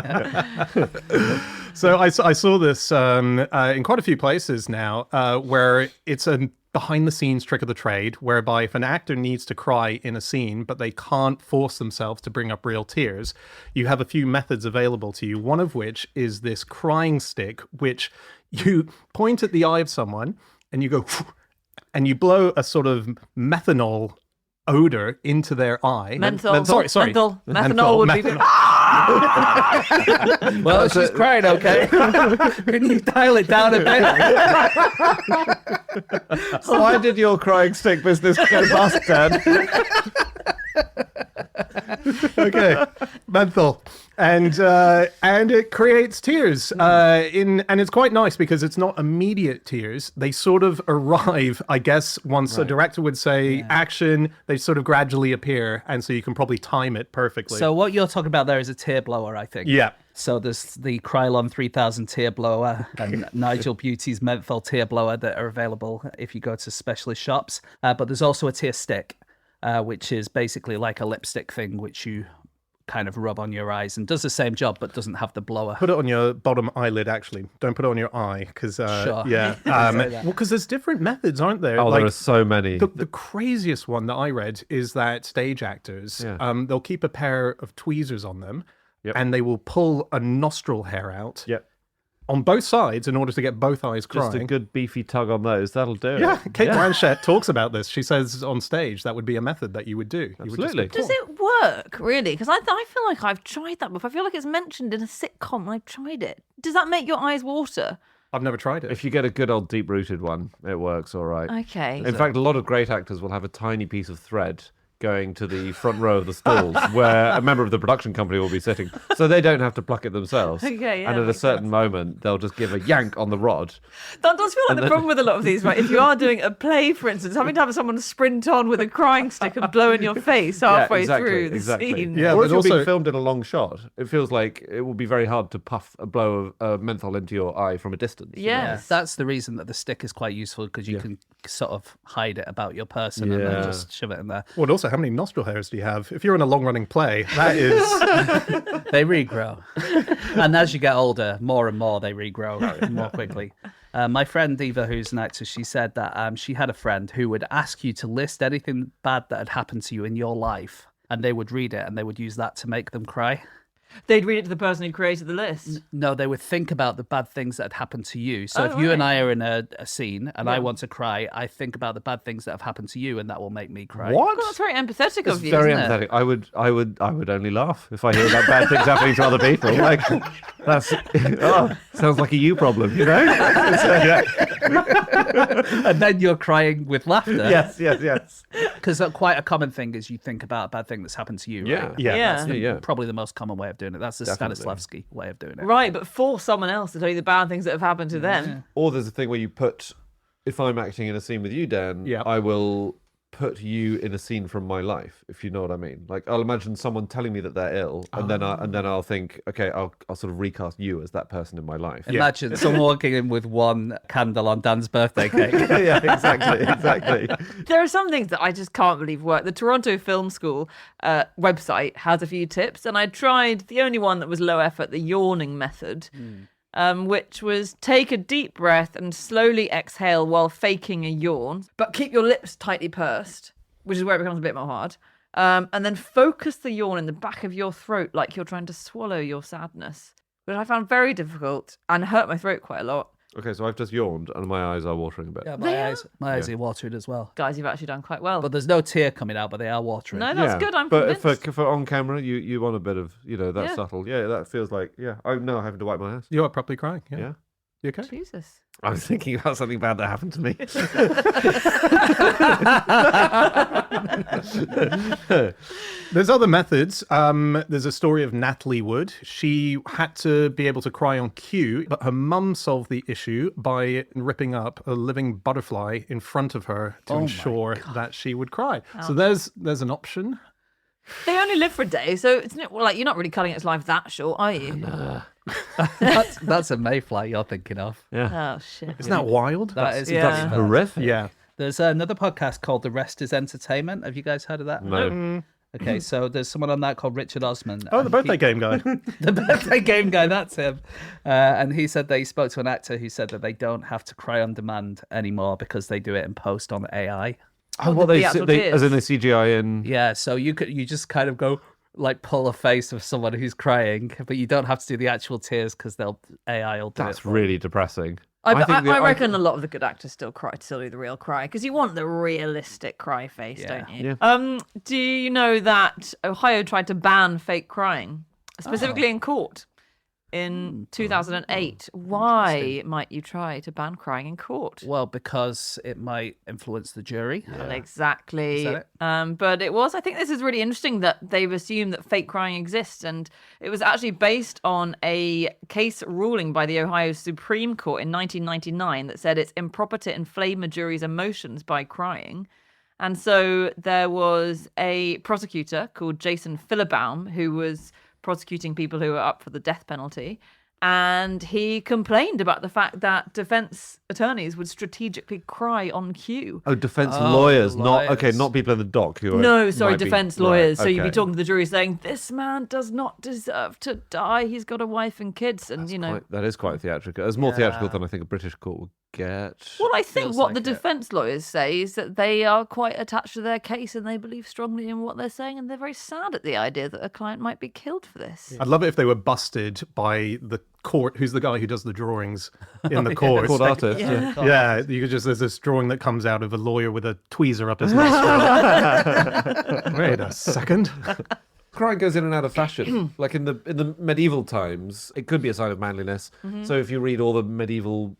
[SPEAKER 3] So I saw this in quite a few places now where it's a behind-the-scenes trick of the trade, whereby if an actor needs to cry in a scene, but they can't force themselves to bring up real tears, you have a few methods available to you, one of which is this crying stick, which you point at the eye of someone and you go, and you blow a sort of methanol odor into their eye.
[SPEAKER 2] Menthol.
[SPEAKER 3] Sorry.
[SPEAKER 2] Menthol. Methanol would be...
[SPEAKER 4] Well, she's crying, okay? Can you dial it down a bit?
[SPEAKER 1] Why did your crying stick business go bust, Dan?
[SPEAKER 3] Okay, menthol, and it creates tears. And it's quite nice because it's not immediate tears. They sort of arrive, I guess, once a director would say action. They sort of gradually appear, and so you can probably time it perfectly.
[SPEAKER 4] So what you're talking about there is a tear blower, I think.
[SPEAKER 3] Yeah.
[SPEAKER 4] So there's the Krylon 3000 tear blower and Nigel Beauty's menthol tear blower that are available if you go to specialist shops. But there's also a tear stick, which is basically like a lipstick thing, which you kind of rub on your eyes and does the same job, but doesn't have the blower.
[SPEAKER 3] Put it on your bottom eyelid, actually. Don't put it on your eye, because
[SPEAKER 4] Sure.
[SPEAKER 3] yeah. Well, because there's different methods, aren't there?
[SPEAKER 1] Oh, there are so many.
[SPEAKER 3] The craziest one that I read is that stage actors, they'll keep a pair of tweezers on them, and they will pull a nostril hair out on both sides in order to get both eyes crying.
[SPEAKER 1] Just a good beefy tug on those, that'll do it.
[SPEAKER 3] Yeah, Kate Blanchett talks about this. She says on stage that would be a method that you would do.
[SPEAKER 1] Absolutely.
[SPEAKER 2] Does it work, really? Because I feel like I've tried that before. I feel like it's mentioned in a sitcom and I've tried it. Does that make your eyes water?
[SPEAKER 3] I've never tried it.
[SPEAKER 1] If you get a good old deep-rooted one, it works all right.
[SPEAKER 2] Okay.
[SPEAKER 1] In fact, a lot of great actors will have a tiny piece of thread going to the front row of the stalls where a member of the production company will be sitting, so they don't have to pluck it themselves.
[SPEAKER 2] Okay, yeah,
[SPEAKER 1] and at a
[SPEAKER 2] makes
[SPEAKER 1] certain moment, they'll just give a yank on the rod.
[SPEAKER 2] That does feel like the problem with a lot of these, right? If you are doing a play, for instance, having to have someone sprint on with a crying stick and blow in your face halfway through the scene.
[SPEAKER 3] Yeah,
[SPEAKER 1] or
[SPEAKER 3] but
[SPEAKER 1] if you're
[SPEAKER 3] also
[SPEAKER 1] being filmed in a long shot, it feels like it will be very hard to puff a blow of menthol into your eye from a distance.
[SPEAKER 2] Yes.
[SPEAKER 4] That's the reason that the stick is quite useful, because you can sort of hide it about your person and then just shove it in there.
[SPEAKER 3] Well, also, how many nostril hairs do you have? If you're in a long-running play, that is...
[SPEAKER 4] They regrow. And as you get older, more and more they regrow more quickly. My friend Eva, who's an actor, she said that she had a friend who would ask you to list anything bad that had happened to you in your life, and they would read it and they would use that to make them cry.
[SPEAKER 2] They'd read it to the person who created the list.
[SPEAKER 4] No, they would think about the bad things that had happened to you. So if you and I are in a scene and I want to cry, I think about the bad things that have happened to you, and that will make me cry.
[SPEAKER 1] What?
[SPEAKER 2] Well, that's very empathetic
[SPEAKER 1] It's
[SPEAKER 2] of you,
[SPEAKER 1] very
[SPEAKER 2] isn't
[SPEAKER 1] empathetic. I would only laugh if I hear about bad things happening to other people. Like, that's sounds like a you problem, you know?
[SPEAKER 4] And then you're crying with laughter.
[SPEAKER 1] Yes.
[SPEAKER 4] Because quite a common thing is you think about a bad thing that's happened to you. Right?
[SPEAKER 2] Yeah.
[SPEAKER 4] Probably the most common way of doing it. That's the Stanislavski way of doing it.
[SPEAKER 2] Right, but for someone else to tell you the bad things that have happened to them.
[SPEAKER 1] Or there's a thing where you put, if I'm acting in a scene with you, Dan, I will put you in a scene from my life, if you know what I mean. Like, I'll imagine someone telling me that they're ill, and then I'll think, okay, I'll sort of recast you as that person in my life.
[SPEAKER 4] Imagine someone walking in with one candle on Dan's birthday cake.
[SPEAKER 1] Yeah, exactly.
[SPEAKER 2] There are some things that I just can't believe work. The Toronto Film School website has a few tips, and I tried the only one that was low effort, the yawning method. Which was take a deep breath and slowly exhale while faking a yawn, but keep your lips tightly pursed, which is where it becomes a bit more hard. And then focus the yawn in the back of your throat like you're trying to swallow your sadness, which I found very difficult and hurt my throat quite a lot.
[SPEAKER 1] Okay, so I've just yawned and my eyes are watering a bit.
[SPEAKER 4] Yeah, my eyes are watered as well.
[SPEAKER 2] Guys, you've actually done quite well.
[SPEAKER 4] But there's no tear coming out, but they are watering.
[SPEAKER 2] No, that's good. I'm
[SPEAKER 1] but
[SPEAKER 2] convinced.
[SPEAKER 1] for on camera, you want a bit of, that subtle. Yeah, that feels like, I'm now having to wipe my eyes.
[SPEAKER 3] You are properly crying.
[SPEAKER 1] Yeah.
[SPEAKER 3] You okay?
[SPEAKER 2] Jesus.
[SPEAKER 1] I was thinking about something bad that happened to me.
[SPEAKER 3] There's other methods. There's a story of Natalie Wood. She had to be able to cry on cue, but her mum solved the issue by ripping up a living butterfly in front of her to ensure that she would cry.
[SPEAKER 2] Ouch.
[SPEAKER 3] So there's an option.
[SPEAKER 2] They only live for a day, so it's not like you're not really cutting its life that short, are you?
[SPEAKER 4] That's a mayfly you're thinking of.
[SPEAKER 1] Yeah.
[SPEAKER 2] Oh shit!
[SPEAKER 3] Isn't that wild?
[SPEAKER 4] That's
[SPEAKER 1] horrific.
[SPEAKER 3] Yeah.
[SPEAKER 4] There's another podcast called The Rest is Entertainment. Have you guys heard of that?
[SPEAKER 1] No.
[SPEAKER 4] Okay, so there's someone on that called Richard Osman.
[SPEAKER 3] Oh, the birthday game guy.
[SPEAKER 4] The birthday game guy, that's him. And he said that he spoke to an actor who said that they don't have to cry on demand anymore because they do it in post on AI.
[SPEAKER 1] Oh, what
[SPEAKER 2] the actual tears.
[SPEAKER 1] as in the CGI in.
[SPEAKER 4] Yeah, so you just kind of go like pull a face of someone who's crying, but you don't have to do the actual tears because AI will do it.
[SPEAKER 1] That's really depressing.
[SPEAKER 2] I reckon a lot of the good actors still do the real cry because you want the realistic cry face, don't you?
[SPEAKER 1] Yeah.
[SPEAKER 2] Do you know that Ohio tried to ban fake crying? specifically in court in 2008. Why might you try to ban crying in court?
[SPEAKER 4] Well, because it might influence the jury.
[SPEAKER 2] Well, exactly.
[SPEAKER 4] Is that
[SPEAKER 2] But I think this is really interesting that they've assumed that fake crying exists. And it was actually based on a case ruling by the Ohio Supreme Court in 1999 that said it's improper to inflame a jury's emotions by crying. And so there was a prosecutor called Jason Fillebaum who was prosecuting people who were up for the death penalty. And he complained about the fact that defense attorneys would strategically cry on cue.
[SPEAKER 1] Oh, defense lawyers, not people in the dock who are.
[SPEAKER 2] No, sorry, defense lawyers.
[SPEAKER 1] Right,
[SPEAKER 2] so you'd be
[SPEAKER 1] okay.
[SPEAKER 2] talking to the jury saying, this man does not deserve to die. He's got a wife and kids. And,
[SPEAKER 1] That is quite theatrical. It's more theatrical than I think a British court would get.
[SPEAKER 2] Well, I think
[SPEAKER 4] Feels
[SPEAKER 2] what
[SPEAKER 4] like
[SPEAKER 2] the
[SPEAKER 4] it.
[SPEAKER 2] defense lawyers say is that they are quite attached to their case and they believe strongly in what they're saying. And they're very sad at the idea that a client might be killed for this.
[SPEAKER 3] I'd love it if they were busted by the court. Who's the guy who does the drawings in the court?
[SPEAKER 1] Court artist.
[SPEAKER 3] Yeah, you could there's this drawing that comes out of a lawyer with a tweezer up his nostril. Wait a second.
[SPEAKER 1] Crying goes in and out of fashion. Like in the medieval times, it could be a sign of manliness. So if you read all the medieval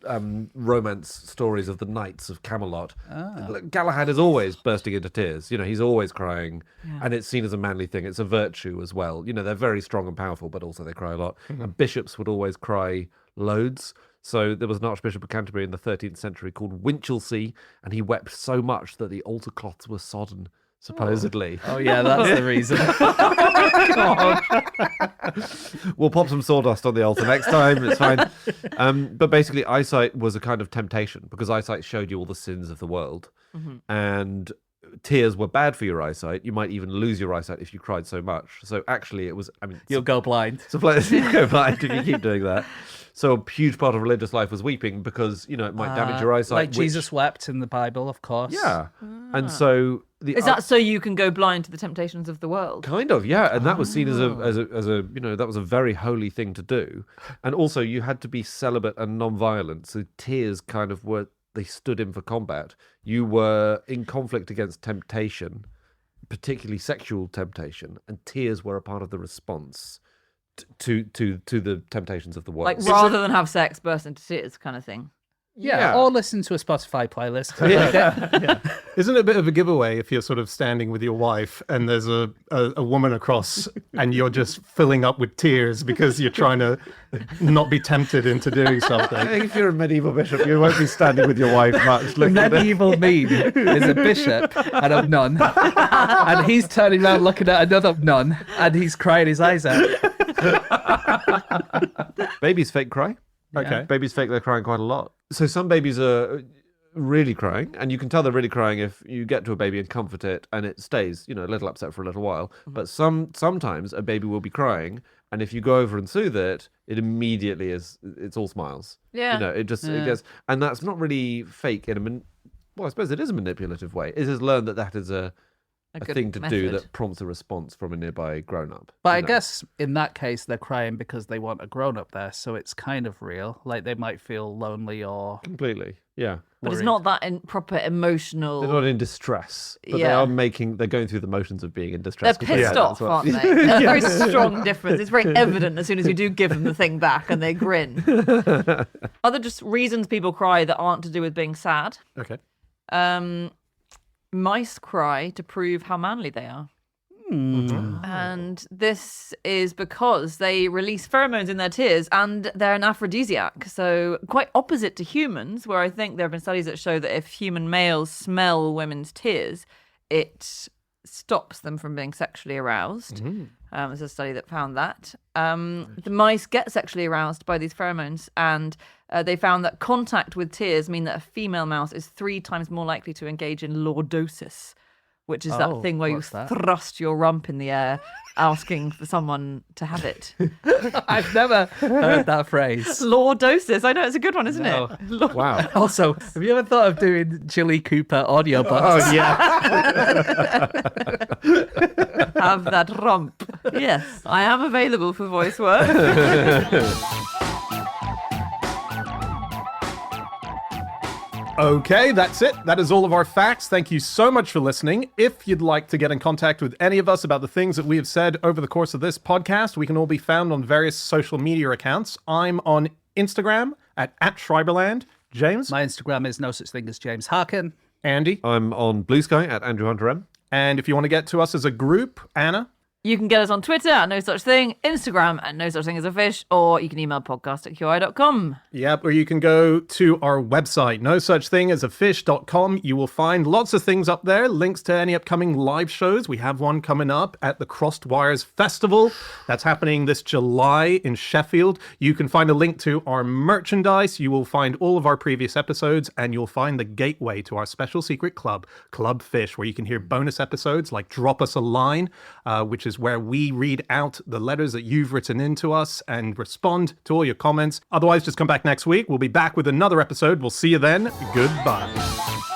[SPEAKER 1] romance stories of the knights of Camelot, Galahad is always bursting into tears. He's always crying, and it's seen as a manly thing. It's a virtue as well. They're very strong and powerful, but also they cry a lot. And bishops would always cry loads. So there was an Archbishop of Canterbury in the 13th century called Winchelsea, and he wept so much that the altar cloths were sodden. Supposedly.
[SPEAKER 4] Oh, yeah, that's the reason.
[SPEAKER 1] We'll pop some sawdust on the altar next time. It's fine. But basically, eyesight was a kind of temptation because eyesight showed you all the sins of the world. And tears were bad for your eyesight. You might even lose your eyesight if you cried so much. So actually, it was,
[SPEAKER 4] You'll go blind.
[SPEAKER 1] you'll go blind if you keep doing that. So a huge part of religious life was weeping because, it might damage your eyesight.
[SPEAKER 4] Like
[SPEAKER 1] which-
[SPEAKER 4] Jesus wept in the Bible, of course.
[SPEAKER 1] Yeah. And so...
[SPEAKER 2] Is that so you can go blind to the temptations of the world?
[SPEAKER 1] Kind of, yeah, and that was seen as a that was a very holy thing to do, and also you had to be celibate and non-violent. So tears kind of they stood in for combat. You were in conflict against temptation, particularly sexual temptation, and tears were a part of the response to the temptations of the world.
[SPEAKER 2] Like rather than have sex, burst into tears kind of thing.
[SPEAKER 4] Yeah, or listen to a Spotify playlist.
[SPEAKER 3] Isn't it a bit of a giveaway if you're sort of standing with your wife and there's a woman across and you're just filling up with tears because you're trying to not be tempted into doing something?
[SPEAKER 1] I think if you're a medieval bishop, you won't be standing with your wife much.
[SPEAKER 4] The medieval meme is a bishop and a nun, and he's turning around looking at another nun, and he's crying his eyes out.
[SPEAKER 1] Babies fake cry.
[SPEAKER 3] Okay.
[SPEAKER 1] Babies fake they're crying quite a lot. So some babies are really crying, and you can tell they're really crying if you get to a baby and comfort it and it stays, a little upset for a little while. But sometimes a baby will be crying, and if you go over and soothe it, it immediately it's all smiles.
[SPEAKER 2] Yeah.
[SPEAKER 1] It gets, and that's not really fake well, I suppose it is a manipulative way. It has learned that is a
[SPEAKER 2] good
[SPEAKER 1] thing to do
[SPEAKER 2] method.
[SPEAKER 1] that prompts a response from a nearby grown-up.
[SPEAKER 4] But I guess in that case, they're crying because they want a grown-up there, so it's kind of real. Like they might feel lonely or...
[SPEAKER 1] Completely, yeah.
[SPEAKER 2] But it's
[SPEAKER 4] worried.
[SPEAKER 2] not that proper emotional.
[SPEAKER 1] They're not in distress, but
[SPEAKER 2] Yeah.
[SPEAKER 1] they're going through the motions of being in
[SPEAKER 2] They're
[SPEAKER 1] distress.
[SPEAKER 2] pissed off, aren't they? There's a very strong difference. It's very evident as soon as you do give them the thing back and they grin. Are there just reasons people cry that aren't to do with being sad?
[SPEAKER 3] Okay.
[SPEAKER 2] Mice cry to prove how manly they are. And this is because they release pheromones in their tears and they're an aphrodisiac. So quite opposite to humans, where I think there have been studies that show that if human males smell women's tears, it stops them from being sexually aroused. There's a study that found that. The mice get sexually aroused by these pheromones, and they found that contact with tears mean that a female mouse is 3 times more likely to engage in lordosis, which is that thing where you
[SPEAKER 4] what's that?
[SPEAKER 2] thrust your rump in the air asking for someone to have it.
[SPEAKER 4] I've never heard that phrase.
[SPEAKER 2] Lordosis. I know, it's a good one, isn't
[SPEAKER 4] No.
[SPEAKER 2] it? Lord-
[SPEAKER 1] Wow.
[SPEAKER 4] Also, have you ever thought of doing Chili Cooper audiobooks?
[SPEAKER 1] Oh, yeah.
[SPEAKER 2] Have that rump. Yes, I am available for voice work.
[SPEAKER 3] Okay, that's it. That is all of our facts. Thank you so much for listening. If you'd like to get in contact with any of us about the things that we have said over the course of this podcast, we can all be found on various social media accounts. I'm on Instagram at @Schreiberland. James?
[SPEAKER 4] My Instagram is no such thing as James Harkin.
[SPEAKER 3] Andy?
[SPEAKER 1] I'm on Blue Sky at Andrew Hunter M.
[SPEAKER 3] And if you want to get to us as a group, Anna?
[SPEAKER 2] You can get us on Twitter at No Such Thing, Instagram at No Such Thing as a Fish, or you can email podcast@qi.com.
[SPEAKER 3] Yep, or you can go to our website, nosuchthingasafish.com. You will find lots of things up there, links to any upcoming live shows. We have one coming up at the Crossed Wires Festival. That's happening this July in Sheffield. You can find a link to our merchandise. You will find all of our previous episodes, and you'll find the gateway to our special secret club, Club Fish, where you can hear bonus episodes like Drop Us a Line, which is where we read out the letters that you've written into us and respond to all your comments. Otherwise, just come back next week. We'll be back with another episode. We'll see you then. Goodbye.